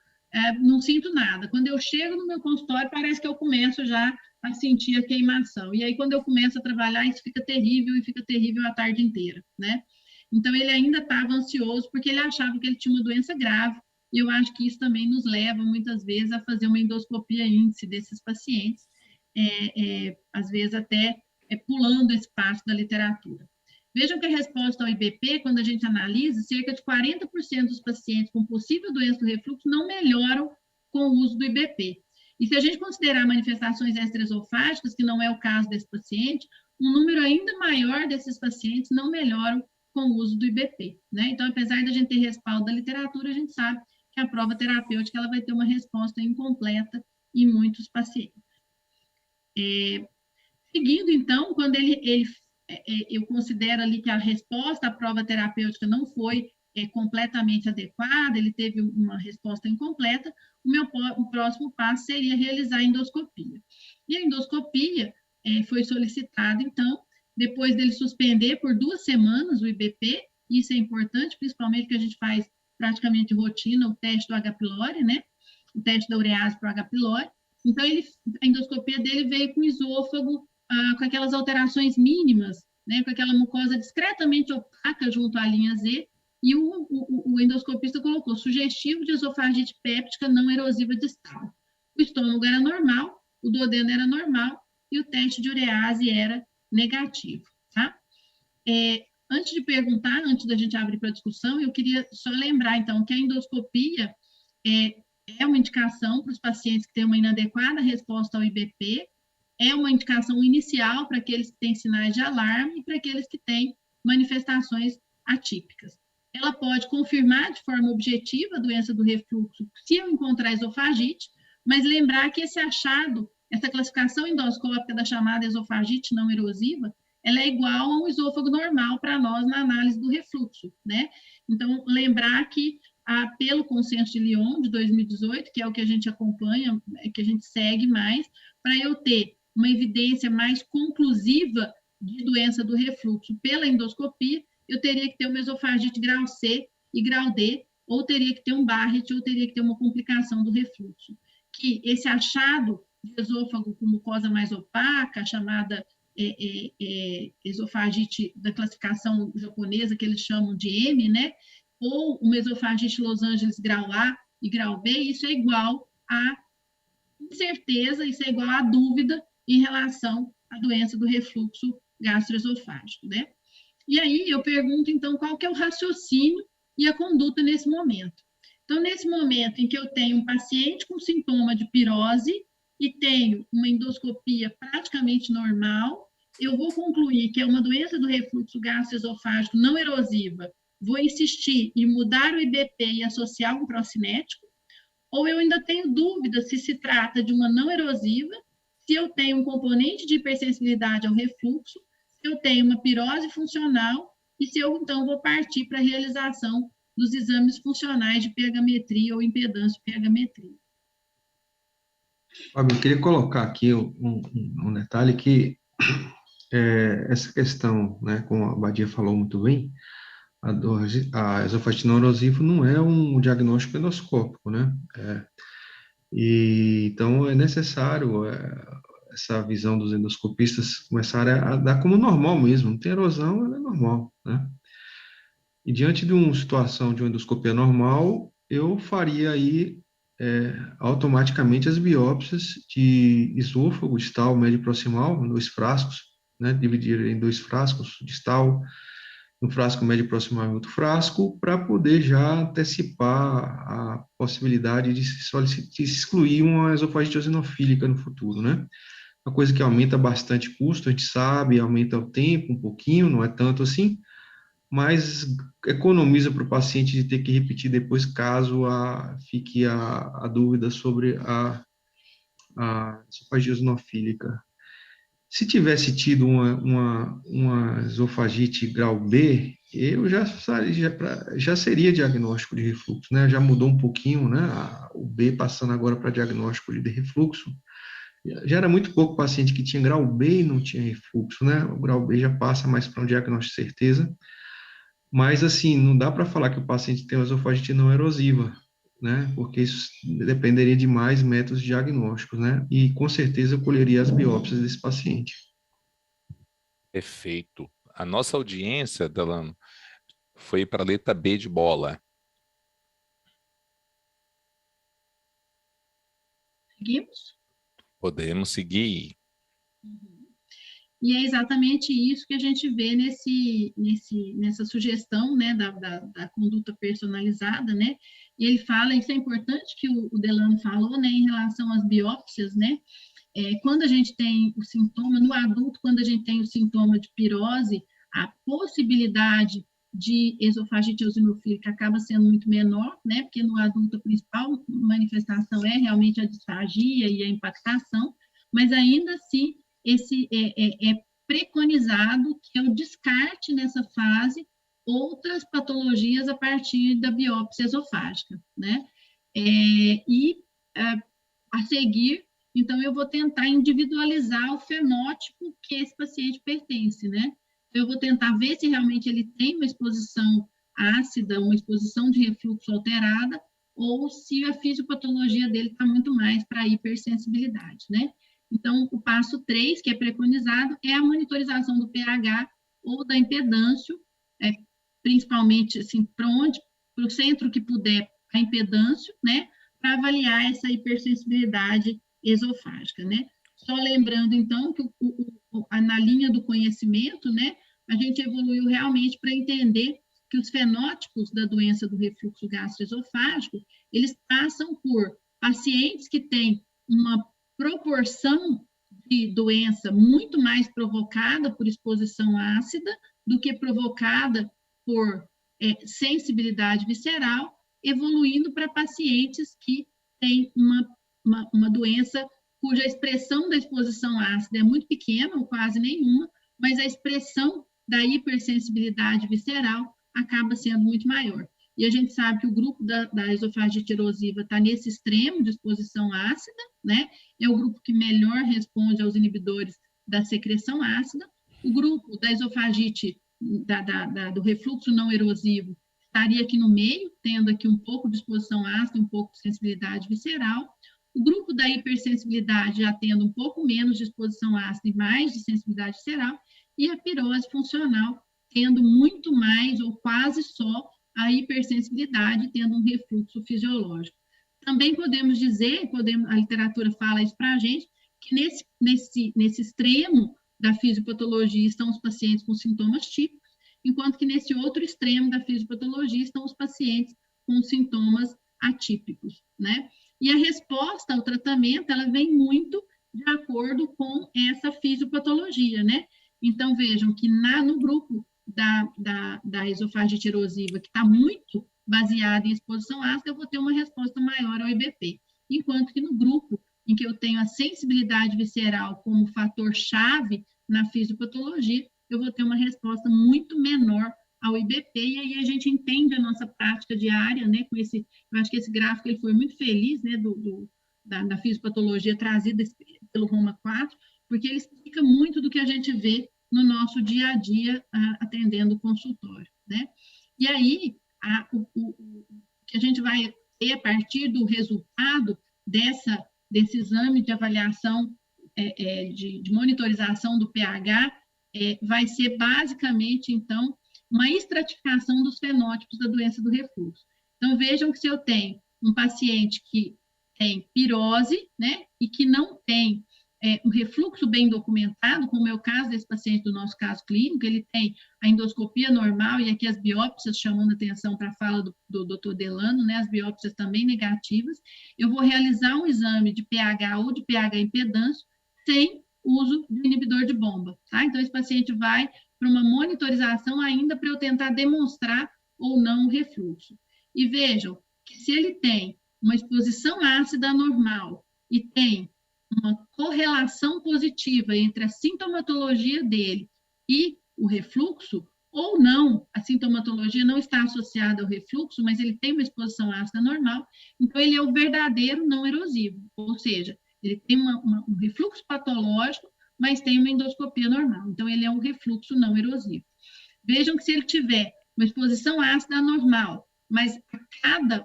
não sinto nada, quando eu chego no meu consultório, parece que eu começo já a sentir a queimação, e aí quando eu começo a trabalhar, isso fica terrível, e fica terrível a tarde inteira, né? Então ele ainda estava ansioso, porque ele achava que ele tinha uma doença grave, e eu acho que isso também nos leva, muitas vezes, a fazer uma endoscopia índice desses pacientes, às vezes até pulando esse passo da literatura. Vejam que a resposta ao IBP, quando a gente analisa, cerca de 40% dos pacientes com possível doença do refluxo não melhoram com o uso do IBP. E se a gente considerar manifestações extraesofágicas, que não é o caso desse paciente, um número ainda maior desses pacientes não melhoram com o uso do IBP, né? Então, apesar da gente ter respaldo da literatura, a gente sabe que a prova terapêutica ela vai ter uma resposta incompleta em muitos pacientes. Seguindo, então, quando eu considero ali que a resposta à prova terapêutica não foi completamente adequada, ele teve uma resposta incompleta, o próximo passo seria realizar a endoscopia. E a endoscopia foi solicitada, então, depois dele suspender por 2 semanas o IBP, isso é importante, principalmente que a gente faz praticamente rotina o teste do H. pylori, né? O teste da urease para o H. pylori. Então, a endoscopia dele veio com esôfago, com aquelas alterações mínimas, né? Com aquela mucosa discretamente opaca junto à linha Z, e o endoscopista colocou sugestivo de esofagite péptica não erosiva distal. O estômago era normal, o duodeno era normal, e o teste de urease era negativo, tá? Antes de perguntar, antes da gente abrir para discussão, eu queria só lembrar, então, que a endoscopia é uma indicação para os pacientes que têm uma inadequada resposta ao IBP, é uma indicação inicial para aqueles que têm sinais de alarme e para aqueles que têm manifestações atípicas. Ela pode confirmar de forma objetiva a doença do refluxo se eu encontrar esofagite, mas lembrar que esse achado, essa classificação endoscópica da chamada esofagite não erosiva, ela é igual a um esôfago normal para nós na análise do refluxo, né? Então, lembrar que pelo consenso de Lyon de 2018, que é o que a gente acompanha, que a gente segue mais, para eu ter uma evidência mais conclusiva de doença do refluxo pela endoscopia, eu teria que ter uma esofagite grau C e grau D, ou teria que ter um Barrett, ou teria que ter uma complicação do refluxo. Que esse achado de esôfago com mucosa mais opaca, chamada esofagite da classificação japonesa, que eles chamam de M, né? ou uma esofagite Los Angeles grau A e grau B, isso é igual a incerteza, isso é igual a dúvida em relação à doença do refluxo gastroesofágico, né? E aí eu pergunto, então, qual que é o raciocínio e a conduta nesse momento? Então, nesse momento em que eu tenho um paciente com sintoma de pirose e tenho uma endoscopia praticamente normal, eu vou concluir que é uma doença do refluxo gastroesofágico não erosiva, vou insistir em mudar o IBP e associar um procinético, ou eu ainda tenho dúvida se se trata de uma não erosiva, se eu tenho um componente de hipersensibilidade ao refluxo, se eu tenho uma pirose funcional e se eu, então, vou partir para a realização dos exames funcionais de pH-metria ou impedância pH-metria. Fábio, eu queria colocar aqui um detalhe que essa questão, né, como a Badia falou muito bem, a esofagite não erosiva não é um diagnóstico endoscópico, né? Então, é necessário essa visão dos endoscopistas começarem a dar como normal mesmo. Não tem erosão, ela é normal, né? E diante de uma situação de uma endoscopia normal, eu faria aí automaticamente as biópsias de esôfago, distal, médio e proximal, 2 frascos, né? Dividir em 2 frascos, distal, um frasco médio e proximal e outro frasco, para poder já antecipar a possibilidade de se excluir uma esofagite eosinofílica no futuro, né? Uma coisa que aumenta bastante custo, a gente sabe, aumenta o tempo um pouquinho, não é tanto assim, mas economiza para o paciente de ter que repetir depois, caso fique a dúvida sobre a esofagite eosinofílica. Se tivesse tido uma esofagite grau B, eu já seria diagnóstico de refluxo, né? Já mudou um pouquinho, né? O B passando agora para diagnóstico de refluxo. Já era muito pouco paciente que tinha grau B e não tinha refluxo, né? O grau B já passa mais para um diagnóstico de certeza. Mas, assim, não dá para falar que o paciente tem uma esofagite não erosiva, né? Porque isso dependeria de mais métodos diagnósticos, né? E, com certeza, eu colheria as biópsias desse paciente. Perfeito. A nossa audiência, Delano, foi para a letra B de bola. Seguimos? Podemos seguir. E é exatamente isso que a gente vê nessa sugestão, né, da conduta personalizada, né? E ele fala, isso é importante que o Delano falou, né, em relação às biópsias, né? Quando a gente tem o sintoma, no adulto, quando a gente tem o sintoma de pirose, a possibilidade de esofagite eosinofílica acaba sendo muito menor, né? Porque no adulto a principal manifestação é realmente a disfagia e a impactação, mas ainda assim é preconizado que eu descarte nessa fase outras patologias a partir da biópsia esofágica, né? A seguir, então, eu vou tentar individualizar o fenótipo que esse paciente pertence, né? Eu vou tentar ver se realmente ele tem uma exposição ácida, uma exposição de refluxo alterada, ou se a fisiopatologia dele está muito mais para a hipersensibilidade, né? Então, o passo 3, que é preconizado, é a monitorização do pH ou da impedância, principalmente, assim, para o centro que puder, a impedância, né? Para avaliar essa hipersensibilidade esofágica, né? Só lembrando, então, que na linha do conhecimento, né, a gente evoluiu realmente para entender que os fenótipos da doença do refluxo gastroesofágico, eles passam por pacientes que têm uma proporção de doença muito mais provocada por exposição ácida do que provocada por sensibilidade visceral, evoluindo para pacientes que têm uma doença cuja expressão da exposição ácida é muito pequena, ou quase nenhuma, mas a expressão da hipersensibilidade visceral acaba sendo muito maior. E a gente sabe que o grupo da esofagite erosiva está nesse extremo de exposição ácida, né? É o grupo que melhor responde aos inibidores da secreção ácida. O grupo da esofagite, do refluxo não erosivo, estaria aqui no meio, tendo aqui um pouco de exposição ácida, um pouco de sensibilidade visceral. O grupo da hipersensibilidade já tendo um pouco menos de exposição ácida e mais de sensibilidade visceral, e a pirose funcional tendo muito mais ou quase só a hipersensibilidade, tendo um refluxo fisiológico. Também podemos dizer, a literatura fala isso para a gente, que nesse extremo da fisiopatologia estão os pacientes com sintomas típicos, enquanto que nesse outro extremo da fisiopatologia estão os pacientes com sintomas atípicos, né? E a resposta ao tratamento, ela vem muito de acordo com essa fisiopatologia, né? Então, vejam que no grupo da esofagite erosiva, que está muito baseada em exposição ácida, eu vou ter uma resposta maior ao IBP. Enquanto que no grupo em que eu tenho a sensibilidade visceral como fator-chave na fisiopatologia, eu vou ter uma resposta muito menor ao IBP, e aí a gente entende a nossa prática diária, né, com esse, eu acho que esse gráfico ele foi muito feliz, né, da fisiopatologia trazida pelo Roma 4, porque ele explica muito do que a gente vê no nosso dia a dia atendendo o consultório, né? E aí, o que a gente vai ter a partir do resultado desse exame de avaliação, de monitorização do pH, vai ser basicamente, então, uma estratificação dos fenótipos da doença do refluxo. Então, vejam que se eu tenho um paciente que tem pirose, né, e que não tem um refluxo bem documentado, como é o caso desse paciente do nosso caso clínico, ele tem a endoscopia normal, e aqui as biópsias chamando atenção para a fala do Dr. Delano, né, as biópsias também negativas, eu vou realizar um exame de pH ou de pH impedância sem uso de inibidor de bomba, tá? Então, esse paciente vai para uma monitorização ainda para eu tentar demonstrar ou não o refluxo. E vejam que se ele tem uma exposição ácida normal e tem uma correlação positiva entre a sintomatologia dele e o refluxo, ou não, a sintomatologia não está associada ao refluxo, mas ele tem uma exposição ácida normal, então ele é o verdadeiro não erosivo, ou seja, ele tem um refluxo patológico, mas tem uma endoscopia normal, então ele é um refluxo não erosivo. Vejam que se ele tiver uma exposição ácida normal, mas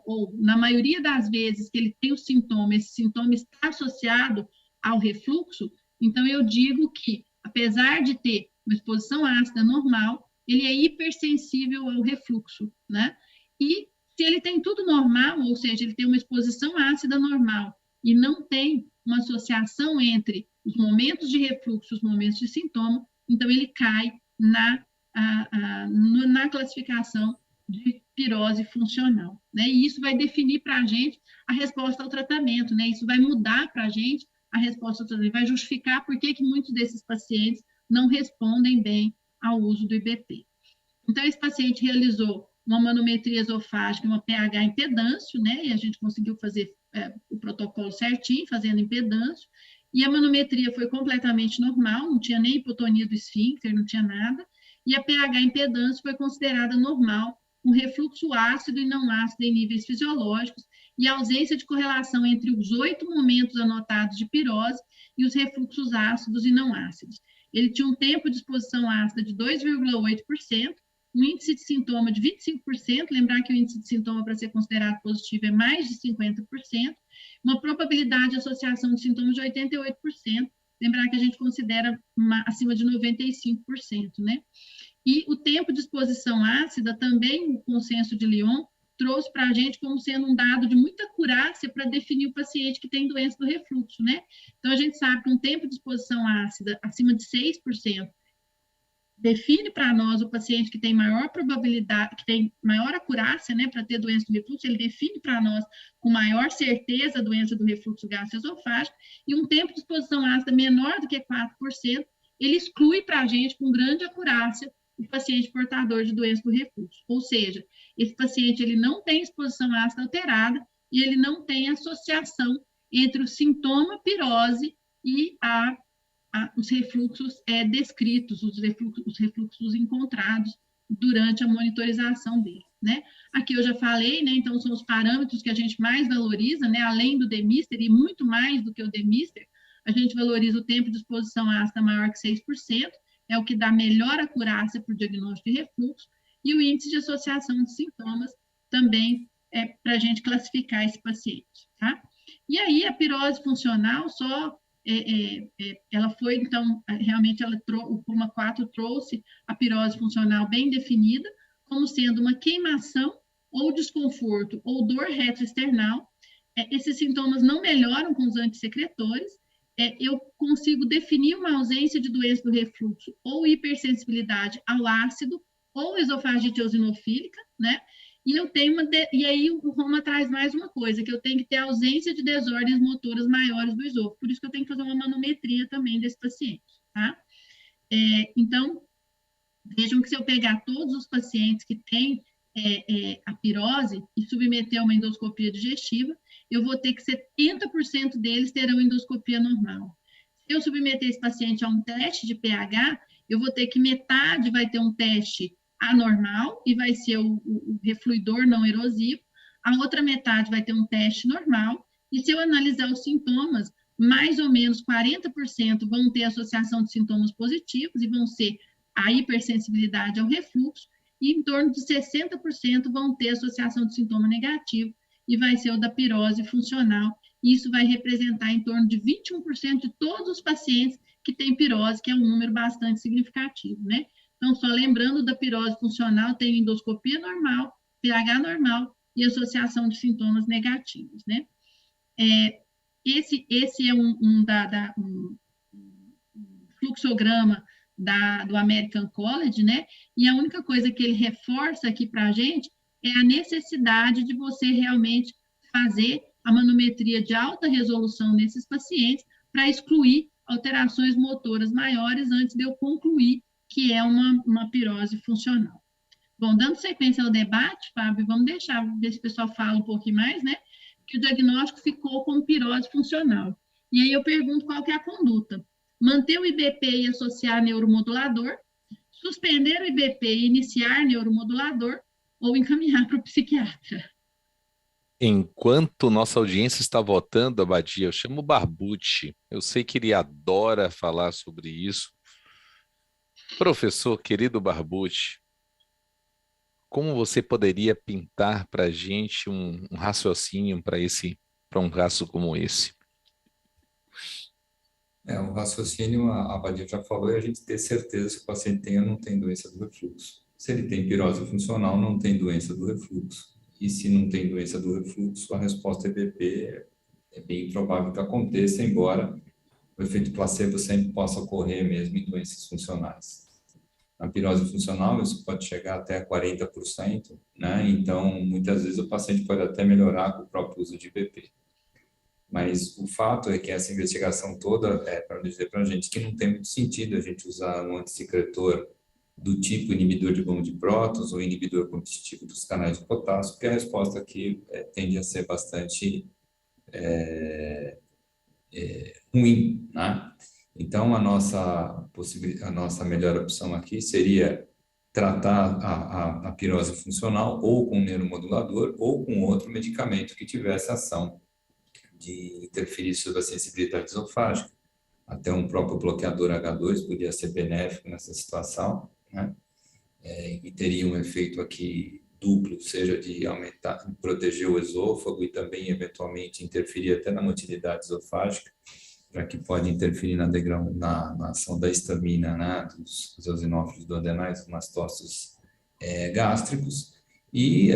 ou na maioria das vezes que ele tem o sintoma, esse sintoma está associado ao refluxo, então eu digo que, apesar de ter uma exposição ácida normal, ele é hipersensível ao refluxo, né? E se ele tem tudo normal, ou seja, ele tem uma exposição ácida normal e não tem uma associação entre os momentos de refluxo e os momentos de sintoma, então ele cai na classificação de pirose funcional, né? E isso vai definir para a gente a resposta ao tratamento, né? Isso vai mudar para a gente a resposta ao tratamento, vai justificar por que muitos desses pacientes não respondem bem ao uso do IBP. Então, esse paciente realizou uma manometria esofágica, uma pH impedâncio, né? E a gente conseguiu fazer o protocolo certinho, fazendo impedâncio, e a manometria foi completamente normal, não tinha nem hipotonia do esfíncter, não tinha nada, e a pH impedância foi considerada normal, com refluxo ácido e não ácido em níveis fisiológicos, e a ausência de correlação entre os 8 momentos anotados de pirose e os refluxos ácidos e não ácidos. Ele tinha um tempo de exposição ácida de 2,8%, um índice de sintoma de 25%, lembrar que o índice de sintoma para ser considerado positivo é mais de 50%, uma probabilidade de associação de sintomas de 88%, lembrar que a gente considera acima de 95%, né? E o tempo de exposição ácida, também o consenso de Lyon, trouxe para a gente como sendo um dado de muita acurácia para definir o paciente que tem doença do refluxo, né? Então, a gente sabe que um tempo de exposição ácida acima de 6% define para nós o paciente que tem maior probabilidade, que tem maior acurácia, né, para ter doença do refluxo, ele define para nós com maior certeza a doença do refluxo gastroesofágico, e um tempo de exposição ácida menor do que 4%, ele exclui para a gente com grande acurácia o paciente portador de doença do refluxo. Ou seja, esse paciente ele não tem exposição ácida alterada e ele não tem associação entre o sintoma pirose e os refluxos descritos, os refluxos encontrados durante a monitorização dele, né? Aqui eu já falei, né? Então, são os parâmetros que a gente mais valoriza, né? Além do DMISTER e muito mais do que o DMISTER, a gente valoriza o tempo de exposição ácida maior que 6%, é o que dá melhor acurácia para o diagnóstico de refluxo, e o índice de associação de sintomas também para a gente classificar esse paciente, tá? E aí, a pirose funcional ela foi, então, realmente, o Roma 4 trouxe a pirose funcional bem definida, como sendo uma queimação ou desconforto ou dor retroesternal. Esses sintomas não melhoram com os antissecretores. Eu consigo definir uma ausência de doença do refluxo ou hipersensibilidade ao ácido ou esofagite eosinofílica, né? E aí o Roma traz mais uma coisa, que eu tenho que ter ausência de desordens motoras maiores do esôfago. Por isso que eu tenho que fazer uma manometria também desse paciente, tá? Então, vejam que se eu pegar todos os pacientes que têm a pirose e submeter a uma endoscopia digestiva, eu vou ter que 70% deles terão endoscopia normal. Se eu submeter esse paciente a um teste de pH, eu vou ter que metade vai ter um teste anormal e vai ser o refluidor não erosivo, a outra metade vai ter um teste normal, e se eu analisar os sintomas, mais ou menos 40% vão ter associação de sintomas positivos e vão ser a hipersensibilidade ao refluxo, e em torno de 60% vão ter associação de sintoma negativo, e vai ser o da pirose funcional, e isso vai representar em torno de 21% de todos os pacientes que têm pirose, que é um número bastante significativo, né? Então, só lembrando da pirose funcional, tem endoscopia normal, pH normal e associação de sintomas negativos, né? Esse é um fluxograma do American College, né? E a única coisa que ele reforça aqui para a gente é a necessidade de você realmente fazer a manometria de alta resolução nesses pacientes para excluir alterações motoras maiores antes de eu concluir que é uma pirose funcional. Bom, dando sequência ao debate, Fábio, vamos ver se o pessoal fala um pouquinho mais, né? Que o diagnóstico ficou como pirose funcional. E aí eu pergunto qual que é a conduta. Manter o IBP e associar neuromodulador, suspender o IBP e iniciar neuromodulador, ou encaminhar para o psiquiatra. Enquanto nossa audiência está votando, Abadia, eu chamo o Barbucci. Eu sei que ele adora falar sobre isso. Professor, querido Barbucci, como você poderia pintar para a gente um raciocínio para um caso como esse? O raciocínio, a Abadia já falou, é a gente ter certeza se o paciente tem ou não tem doença do refluxo. Se ele tem pirose funcional, não tem doença do refluxo. E se não tem doença do refluxo, a resposta EBP é bem provável que aconteça, embora o efeito placebo sempre possa ocorrer mesmo em doenças funcionais. Na pirose funcional, isso pode chegar até 40%, né? Então, muitas vezes o paciente pode até melhorar com o próprio uso de IBP. Mas o fato é que essa investigação toda é para dizer para a gente que não tem muito sentido a gente usar um antissecretor do tipo inibidor de bomba de prótons ou inibidor competitivo dos canais de potássio, porque a resposta aqui tende a ser bastante ruim, né? Então, a nossa melhor opção aqui seria tratar a pirose funcional ou com um neuromodulador ou com outro medicamento que tivesse ação de interferir sobre a sensibilidade esofágica. Até um próprio bloqueador H2 podia ser benéfico nessa situação, né? E teria um efeito aqui duplo, seja de aumentar, proteger o esôfago e também, eventualmente, interferir até na motilidade esofágica, já que pode interferir na ação da histamina, né, dos eosinófilos duodenais, mastócitos gástricos. E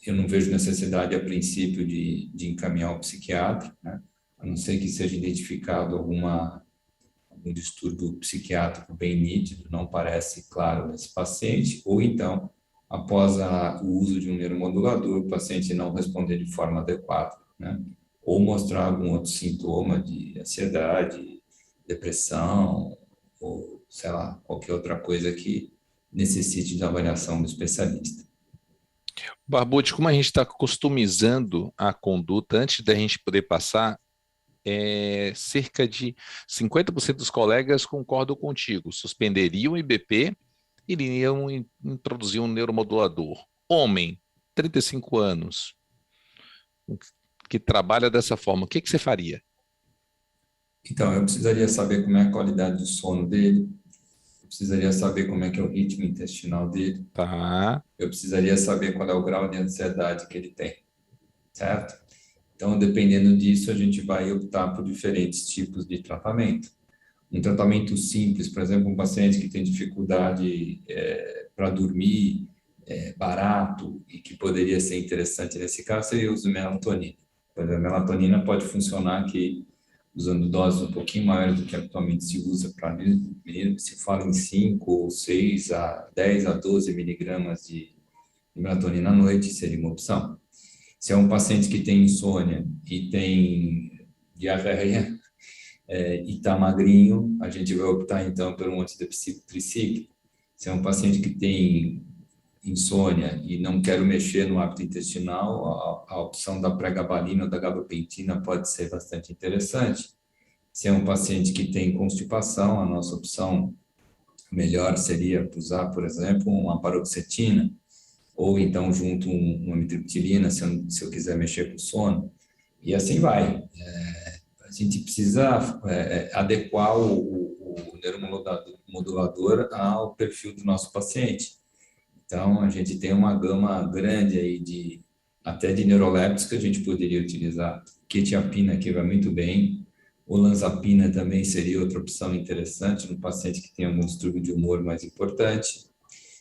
eu não vejo necessidade, a princípio, de encaminhar ao psiquiatra, né, a não ser que seja identificado algum distúrbio psiquiátrico bem nítido, não parece claro nesse paciente, ou então, após o uso de um neuromodulador, o paciente não responder de forma adequada, né? Ou mostrar algum outro sintoma de ansiedade, depressão, ou, sei lá, qualquer outra coisa que necessite da avaliação do especialista. Barbucci, como a gente está customizando a conduta, antes da gente poder passar, cerca de 50% dos colegas concordam contigo, suspenderiam o IBP e iriam introduzir um neuromodulador. Homem, 35 anos, que trabalha dessa forma, o que você faria? Então, eu precisaria saber como é a qualidade do sono dele, eu precisaria saber como é que é o ritmo intestinal dele, tá. Eu precisaria saber qual é o grau de ansiedade que ele tem, certo? Então, dependendo disso, a gente vai optar por diferentes tipos de tratamento. Um tratamento simples, por exemplo, um paciente que tem dificuldade para dormir, barato e que poderia ser interessante nesse caso seria o uso de melatonina. A melatonina pode funcionar aqui usando doses um pouquinho maiores do que atualmente se usa para meninos, se fala em 5 ou 6 a 10 a 12 miligramas de melatonina à noite seria uma opção. Se é um paciente que tem insônia e tem diarreia e está magrinho, a gente vai optar então por um antidepressivo tricíclico. Se é um paciente que tem insônia e não quero mexer no hábito intestinal, a opção da pregabalina ou da gabapentina pode ser bastante interessante. Se é um paciente que tem constipação, a nossa opção melhor seria usar, por exemplo, uma paroxetina, ou então junto uma amitriptilina, se eu quiser mexer com sono, e assim vai. A gente precisa adequar o neuromodulador ao perfil do nosso paciente. Então, a gente tem uma gama grande aí até de neurolépticos que a gente poderia utilizar. Quetiapina, que vai muito bem. Olanzapina também seria outra opção interessante no paciente que tem algum distúrbio de humor mais importante.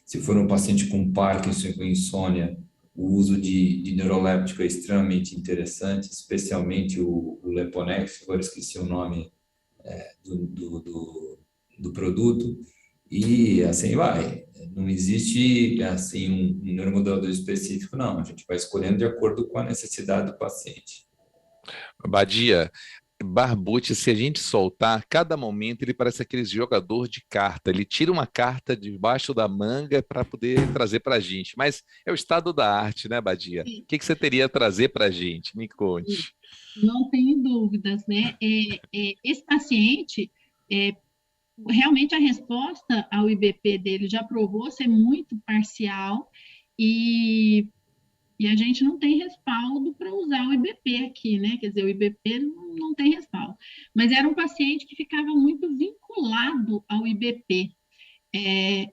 Se for um paciente com Parkinson e com insônia, o uso de neuroléptico é extremamente interessante, especialmente o Leponex, agora esqueci o nome do produto, e assim vai. Não existe assim um neuromodulador específico, não. A gente vai escolhendo de acordo com a necessidade do paciente. Badia, Barbucci, se a gente soltar, cada momento ele parece aquele jogador de carta. Ele tira uma carta debaixo da manga para poder trazer para a gente. Mas é o estado da arte, né, Badia? O que você teria a trazer para a gente? Me conte. Não tenho dúvidas, né? Esse paciente, realmente a resposta ao IBP dele já provou ser muito parcial e a gente não tem respaldo para usar o IBP aqui, né? Quer dizer, o IBP não tem respaldo. Mas era um paciente que ficava muito vinculado ao IBP.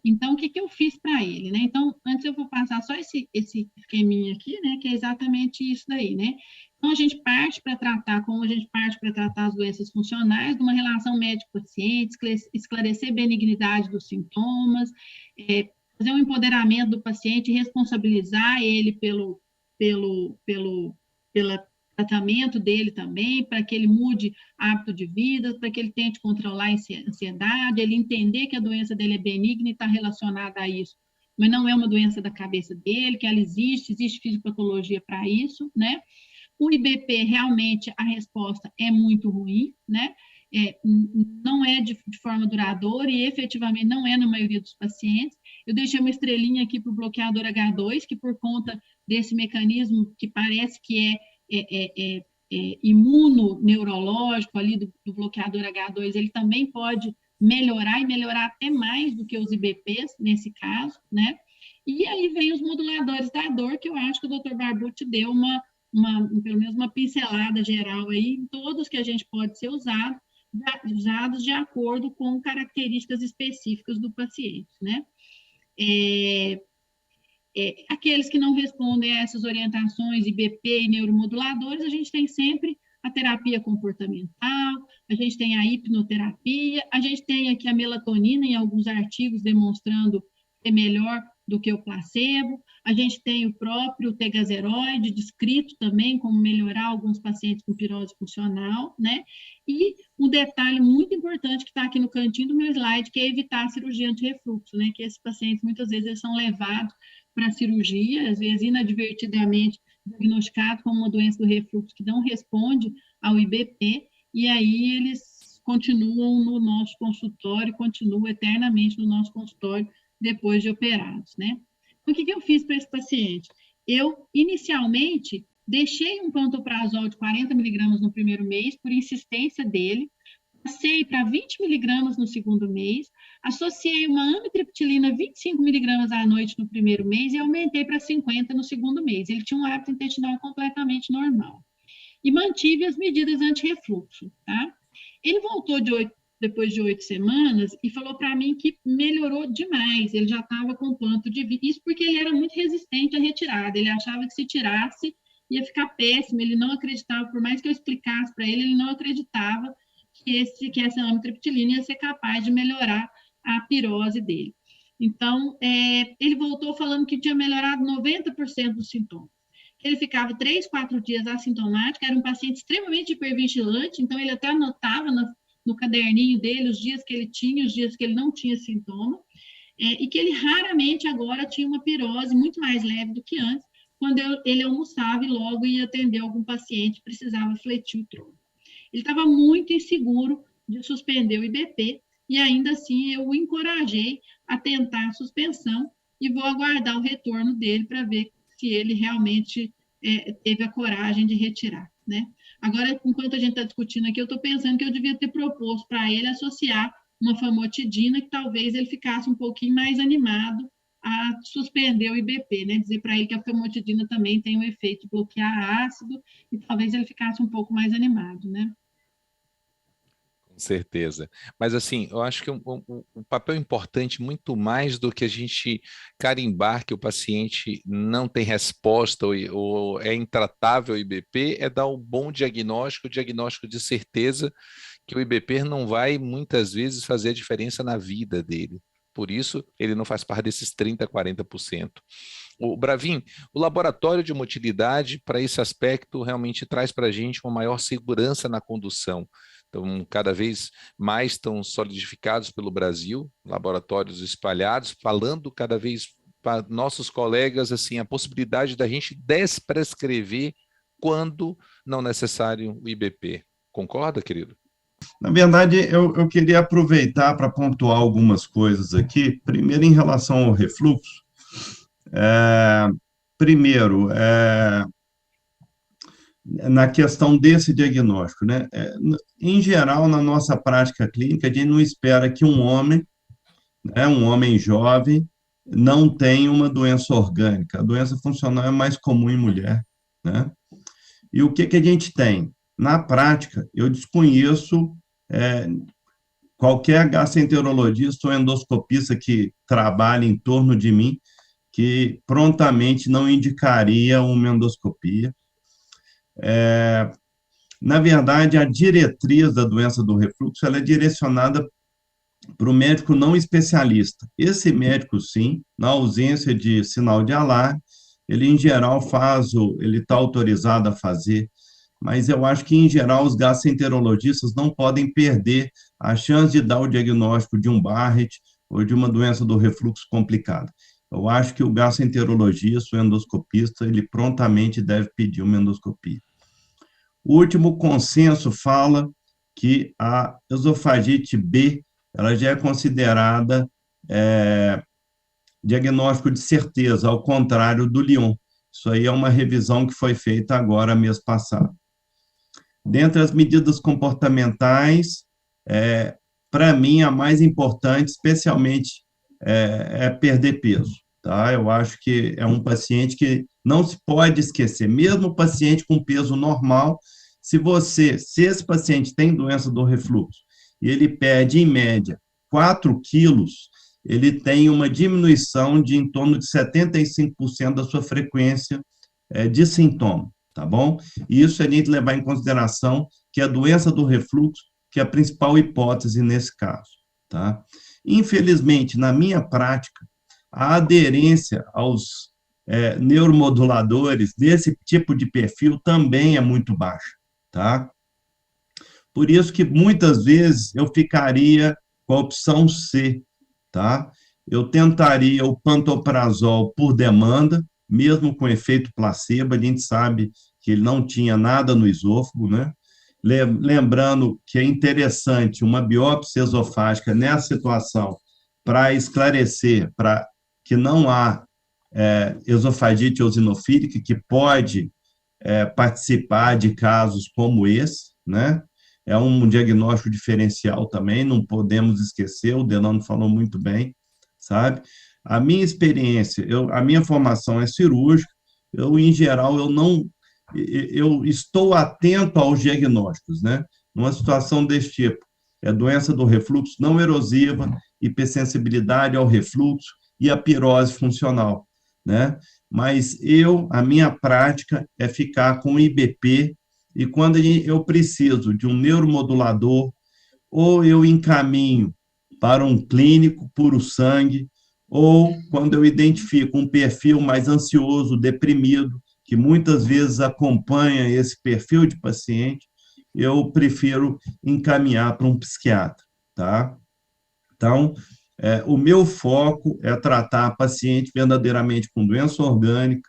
Então, o que eu fiz para ele, né? Então, antes eu vou passar só esse esqueminha aqui, né? Que é exatamente isso daí, né? Então, a gente parte para tratar, como a gente parte para tratar as doenças funcionais, de uma relação médico-paciente, esclarecer a benignidade dos sintomas, fazer um empoderamento do paciente, responsabilizar ele pelo tratamento dele também, para que ele mude hábito de vida, para que ele tente controlar a ansiedade, ele entender que a doença dele é benigna e está relacionada a isso, mas não é uma doença da cabeça dele, que ela existe fisiopatologia para isso, né? O IBP, realmente, a resposta é muito ruim, né? Não é de forma duradoura e efetivamente não é na maioria dos pacientes. Eu deixei uma estrelinha aqui para o bloqueador H2, que por conta desse mecanismo que parece que é imunoneurológico ali do bloqueador H2, ele também pode melhorar e melhorar até mais do que os IBPs nesse caso, né? E aí vem os moduladores da dor, que eu acho que o Dr. Barbucci deu pelo menos uma pincelada geral aí, em todos que a gente pode ser usados de acordo com características específicas do paciente, né? Aqueles que não respondem a essas orientações IBP e neuromoduladores, a gente tem sempre a terapia comportamental, a gente tem a hipnoterapia, a gente tem aqui a melatonina em alguns artigos demonstrando ser melhor do que o placebo, a gente tem o próprio tegazeroide descrito também como melhorar alguns pacientes com pirose funcional, né? E um detalhe muito importante que está aqui no cantinho do meu slide, que é evitar a cirurgia anti-refluxo, né? Que esses pacientes, muitas vezes, eles são levados para a cirurgia, às vezes inadvertidamente diagnosticados como uma doença do refluxo que não responde ao IBP, e aí eles continuam no nosso consultório, continuam eternamente no nosso consultório depois de operados, né? Então, o que eu fiz para esse paciente? Eu, inicialmente, deixei um pantoprazol de 40 miligramas no primeiro mês, por insistência dele, passei para 20 miligramas no segundo mês, associei uma amitriptilina 25 miligramas à noite no primeiro mês e aumentei para 50 no segundo mês. Ele tinha um hábito intestinal completamente normal. E mantive as medidas anti-refluxo, tá? Ele voltou depois de 8 semanas e falou para mim que melhorou demais, ele já estava com ponto de vida, isso porque ele era muito resistente à retirada, ele achava que se tirasse ia ficar péssimo, ele não acreditava, por mais que eu explicasse para ele, ele não acreditava que essa amitriptilina ia ser capaz de melhorar a pirose dele. Então, ele voltou falando que tinha melhorado 90% dos sintomas. Ele ficava 3, 4 dias assintomático, era um paciente extremamente hipervigilante, então ele até anotava no caderninho dele os dias que ele tinha, os dias que ele não tinha sintoma, e que ele raramente agora tinha uma pirose muito mais leve do que antes, quando ele almoçava e logo ia atender algum paciente, precisava fletir o tronco. Ele estava muito inseguro de suspender o IBP, e ainda assim eu o encorajei a tentar a suspensão, e vou aguardar o retorno dele para ver se ele realmente teve a coragem de retirar, né? Agora, enquanto a gente está discutindo aqui, eu estou pensando que eu devia ter proposto para ele associar uma famotidina, que talvez ele ficasse um pouquinho mais animado a suspender o IBP, né? Dizer para ele que a famotidina também tem o efeito de bloquear ácido, e talvez ele ficasse um pouco mais animado, né? Com certeza. Mas, assim, eu acho que um papel importante, muito mais do que a gente carimbar que o paciente não tem resposta ou é intratável o IBP, é dar um bom diagnóstico de certeza que o IBP não vai, muitas vezes, fazer a diferença na vida dele. Por isso, ele não faz parte desses 30%, 40%. O Bravin, o laboratório de motilidade, para esse aspecto, realmente traz para a gente uma maior segurança na condução. Então, cada vez mais estão solidificados pelo Brasil, laboratórios espalhados, falando cada vez para nossos colegas assim, a possibilidade da gente desprescrever quando não necessário o IBP. Concorda, querido? Na verdade, eu queria aproveitar para pontuar algumas coisas aqui. Primeiro, em relação ao refluxo. Primeiro, na questão desse diagnóstico, né? Em geral, na nossa prática clínica, a gente não espera que um homem jovem, não tenha uma doença orgânica. A doença funcional é mais comum em mulher, né? E o que a gente tem? Na prática, eu desconheço qualquer gastroenterologista ou endoscopista que trabalhe em torno de mim que prontamente não indicaria uma endoscopia. Na verdade, a diretriz da doença do refluxo ela é direcionada para o médico não especialista. Esse médico, sim, na ausência de sinal de alarme, ele, em geral, ele está autorizado a fazer, mas eu acho que, em geral, os gastroenterologistas não podem perder a chance de dar o diagnóstico de um Barrett ou de uma doença do refluxo complicada. Eu acho que o gastroenterologista, o endoscopista, ele prontamente deve pedir uma endoscopia. O último consenso fala que a esofagite B ela já é considerada diagnóstico de certeza, ao contrário do Lyon. Isso aí é uma revisão que foi feita agora, mês passado. Dentre as medidas comportamentais, para mim, a mais importante, especialmente, é perder peso. Tá? Eu acho que é um paciente que não se pode esquecer, mesmo o paciente com peso normal, se esse paciente tem doença do refluxo e ele perde, em média, 4 quilos, ele tem uma diminuição de em torno de 75% da sua frequência de sintoma, tá bom? E isso a gente levar em consideração que a doença do refluxo, que é a principal hipótese nesse caso, tá? Infelizmente, na minha prática, a aderência aos neuromoduladores desse tipo de perfil também é muito baixa, tá? Por isso que muitas vezes eu ficaria com a opção C, tá? Eu tentaria o pantoprazol por demanda, mesmo com efeito placebo, a gente sabe que ele não tinha nada no esôfago, né? Lembrando que é interessante uma biópsia esofágica nessa situação para esclarecer que não há esofagite eosinofílica, que pode participar de casos como esse, né? É um diagnóstico diferencial também, não podemos esquecer, o Delano falou muito bem, sabe? A minha experiência, a minha formação é cirúrgica, em geral, eu estou atento aos diagnósticos, né? Numa situação desse tipo, doença do refluxo não erosiva, hipersensibilidade ao refluxo e a pirose funcional, né? Mas a minha prática é ficar com IBP, e quando eu preciso de um neuromodulador, ou eu encaminho para um clínico puro sangue, ou quando eu identifico um perfil mais ansioso, deprimido, que muitas vezes acompanha esse perfil de paciente, eu prefiro encaminhar para um psiquiatra, tá? Então, o meu foco é tratar paciente verdadeiramente com doença orgânica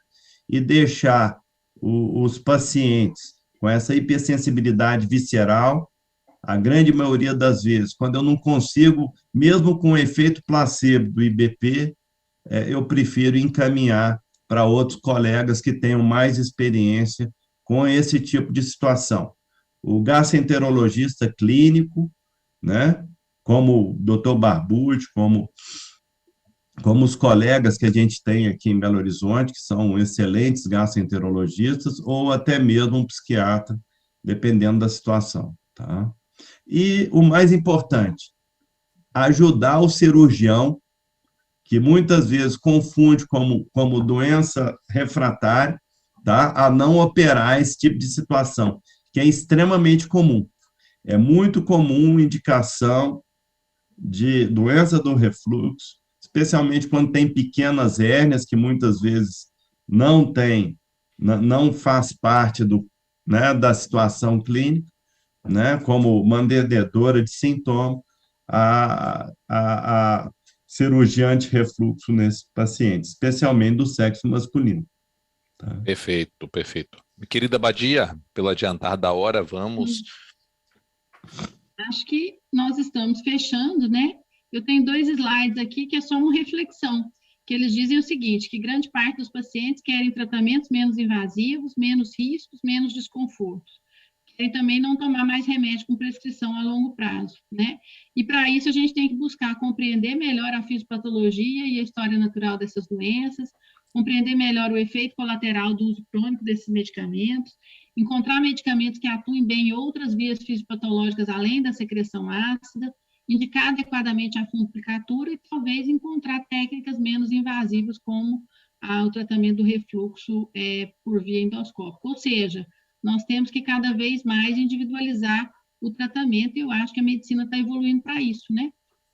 e deixar os pacientes com essa hipersensibilidade visceral, a grande maioria das vezes, quando eu não consigo, mesmo com o efeito placebo do IBP, eu prefiro encaminhar para outros colegas que tenham mais experiência com esse tipo de situação. O gastroenterologista clínico, né, como o Dr. Barbucci, como os colegas que a gente tem aqui em Belo Horizonte, que são excelentes gastroenterologistas, ou até mesmo um psiquiatra, dependendo da situação, tá? E o mais importante, ajudar o cirurgião, que muitas vezes confunde como doença refratária, tá? A não operar esse tipo de situação, que é extremamente comum. É muito comum indicação de doença do refluxo, especialmente quando tem pequenas hérnias, que muitas vezes não faz parte né, da situação clínica, né, como mantenedora de sintoma, a cirurgia anti-refluxo nesse paciente, especialmente do sexo masculino. Tá? Perfeito, perfeito. Querida Badia, pelo adiantar da hora, vamos... Acho que nós estamos fechando, né? Eu tenho 2 slides aqui que é só uma reflexão, que eles dizem o seguinte, que grande parte dos pacientes querem tratamentos menos invasivos, menos riscos, menos desconfortos. Querem também não tomar mais remédio com prescrição a longo prazo, né? E para isso a gente tem que buscar compreender melhor a fisiopatologia e a história natural dessas doenças, compreender melhor o efeito colateral do uso crônico desses medicamentos, encontrar medicamentos que atuem bem em outras vias fisiopatológicas além da secreção ácida, indicar adequadamente a fundoplicatura e talvez encontrar técnicas menos invasivas como o tratamento do refluxo por via endoscópica. Ou seja, nós temos que cada vez mais individualizar o tratamento e eu acho que a medicina está evoluindo para isso, né?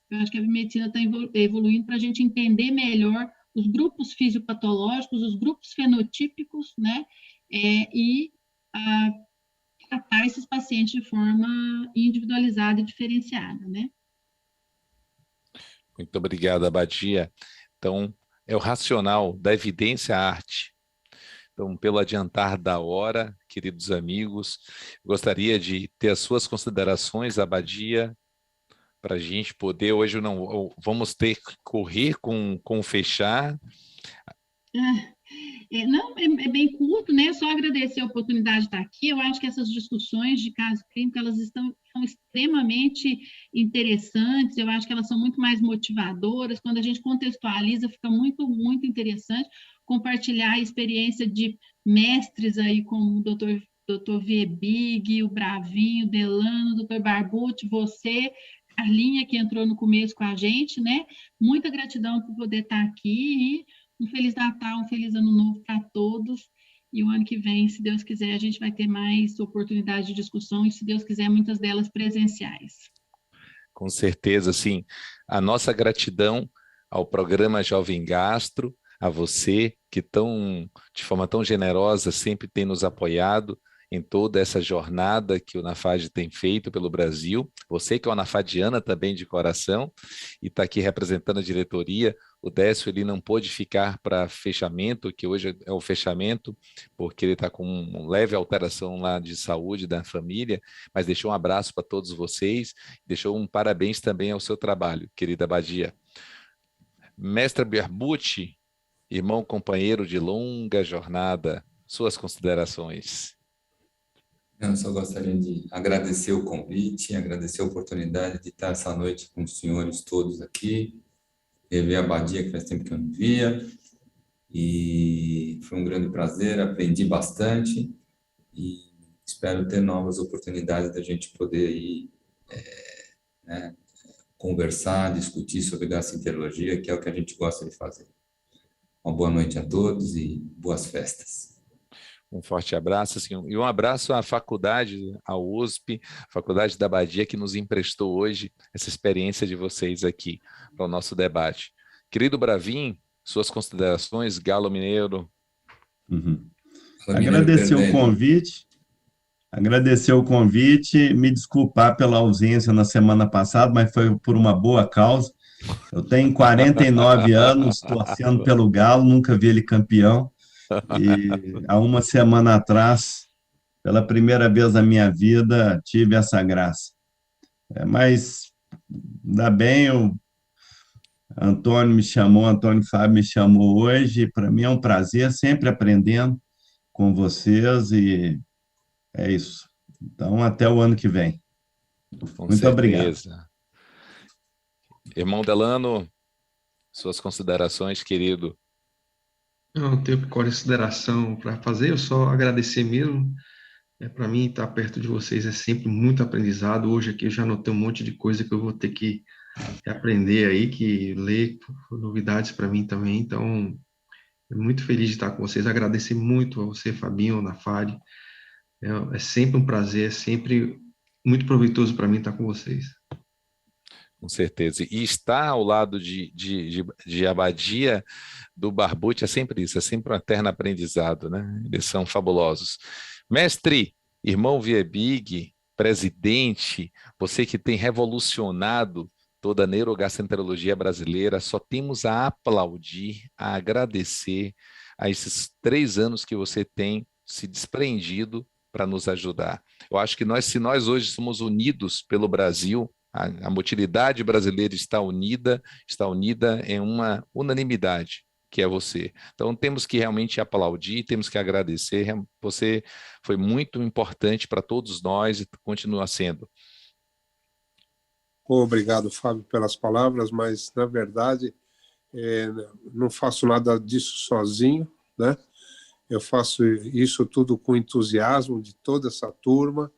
Eu acho que a medicina está evoluindo para a gente entender melhor os grupos fisiopatológicos, os grupos fenotípicos, né? E tratar esses pacientes de forma individualizada e diferenciada, né? Muito obrigado, Badia. Então, é o racional da evidência à arte. Então, pelo adiantar da hora, queridos amigos, gostaria de ter as suas considerações, Badia, para a gente poder, hoje vamos ter que correr com fechar. Não, é bem curto, né? Só agradecer a oportunidade de estar aqui. Eu acho que essas discussões de caso clínico, elas são extremamente interessantes, eu acho que elas são muito mais motivadoras. Quando a gente contextualiza, fica muito, muito interessante compartilhar a experiência de mestres aí, como o Dr. Viebig, o Bravinho, o Delano, o Dr. Barbucci, você, Carlinha, que entrou no começo com a gente, né? Muita gratidão por poder estar aqui e um Feliz Natal, um Feliz Ano Novo para todos. E o ano que vem, se Deus quiser, a gente vai ter mais oportunidades de discussão e, se Deus quiser, muitas delas presenciais. Com certeza, sim. A nossa gratidão ao programa Jovem Gastro, a você que de forma tão generosa sempre tem nos apoiado em toda essa jornada que o NAFAD tem feito pelo Brasil. Você que é uma nafadiana também de coração e está aqui representando a diretoria. O Décio, ele não pôde ficar para fechamento, que hoje é o fechamento, porque ele está com uma leve alteração lá de saúde da família, mas deixou um abraço para todos vocês, deixou um parabéns também ao seu trabalho, querida Badia. Mestre Barbucci, irmão companheiro de longa jornada, suas considerações. Eu só gostaria de agradecer o convite, agradecer a oportunidade de estar essa noite com os senhores todos aqui, rever a Badia, que faz tempo que eu não via, e foi um grande prazer, aprendi bastante, e espero ter novas oportunidades da gente poder aí, conversar, discutir sobre gastroenterologia, que é o que a gente gosta de fazer. Uma boa noite a todos e boas festas. Um forte abraço, assim, e um abraço à faculdade, à USP, Faculdade da Badia, que nos emprestou hoje essa experiência de vocês aqui para o nosso debate. Querido Bravin, suas considerações, Galo Mineiro. Agradecer o convite, me desculpar pela ausência na semana passada, mas foi por uma boa causa. Eu tenho 49 anos, torcendo pelo Galo, nunca vi ele campeão, e há uma semana atrás, pela primeira vez na minha vida, tive essa graça. Mas, ainda bem, o Antônio Fábio me chamou hoje, para mim é um prazer, sempre aprendendo com vocês, e é isso. Então, até o ano que vem. Muito obrigado. Irmão Delano, suas considerações, querido. Não tenho consideração para fazer, eu só agradecer mesmo. Para mim, estar perto de vocês é sempre muito aprendizado. Hoje aqui eu já anotei um monte de coisa que eu vou ter que aprender aí, que ler novidades para mim também. Então, muito feliz de estar com vocês. Agradecer muito a você, Fabinho, Nafari. É sempre um prazer, é sempre muito proveitoso para mim estar com vocês. Com certeza. E estar ao lado de Abadia, do Barbucci, é sempre isso, é sempre um eterno aprendizado, né? Eles são fabulosos. Mestre, irmão Viebig, presidente, você que tem revolucionado toda a neurogastroenterologia brasileira, só temos a aplaudir, a agradecer a esses 3 anos que você tem se desprendido para nos ajudar. Eu acho que se nós hoje somos unidos pelo Brasil, a motilidade brasileira está unida em uma unanimidade, que é você. Então, temos que realmente aplaudir, temos que agradecer. Você foi muito importante para todos nós e continua sendo. Obrigado, Fábio, pelas palavras, mas, na verdade, não faço nada disso sozinho, né? Eu faço isso tudo com entusiasmo de toda essa turma,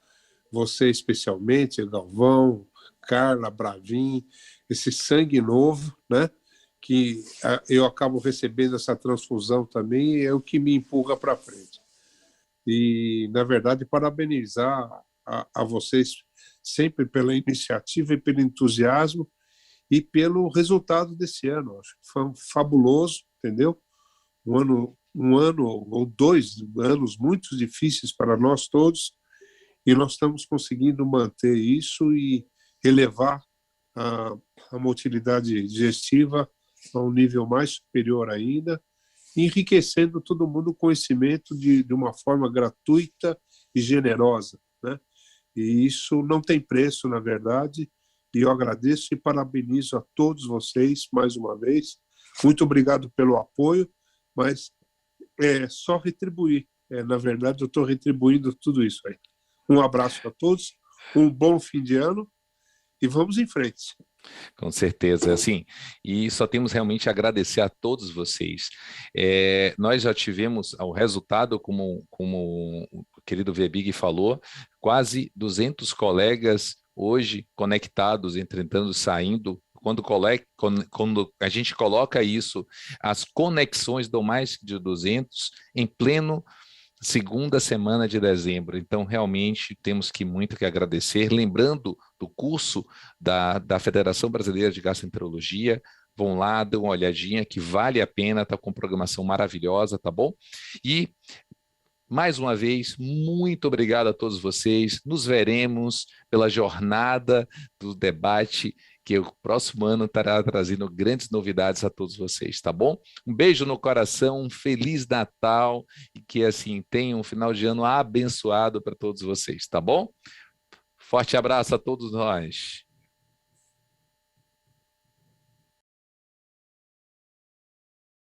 você especialmente, Galvão, Carla, Bravin, esse sangue novo, né? Que eu acabo recebendo essa transfusão também, é o que me empurra para frente. E, na verdade, parabenizar a vocês sempre pela iniciativa e pelo entusiasmo e pelo resultado desse ano. Acho que foi fabuloso, entendeu? Um ano ou 2 anos muito difíceis para nós todos, e nós estamos conseguindo manter isso e elevar a motilidade digestiva a um nível mais superior ainda, enriquecendo todo mundo o conhecimento de uma forma gratuita e generosa, né? E isso não tem preço, na verdade, e eu agradeço e parabenizo a todos vocês mais uma vez. Muito obrigado pelo apoio, mas é só retribuir. Na verdade, eu estou retribuindo tudo isso aí. Um abraço a todos, um bom fim de ano e vamos em frente. Com certeza, assim, e só temos realmente a agradecer a todos vocês. Nós já tivemos o resultado, como o querido Viebig falou, quase 200 colegas hoje conectados, entrando, saindo. Quando a gente coloca isso, as conexões dão mais de 200 em pleno segunda semana de dezembro. Então, realmente, temos muito que agradecer. Lembrando do curso da Federação Brasileira de Gastroenterologia, vão lá, dão uma olhadinha, que vale a pena, está com programação maravilhosa, tá bom? E, mais uma vez, muito obrigado a todos vocês. Nos veremos pela jornada do debate, que o próximo ano estará trazendo grandes novidades a todos vocês, tá bom? Um beijo no coração, um Feliz Natal e que, assim, tenham um final de ano abençoado para todos vocês, tá bom? Forte abraço a todos nós.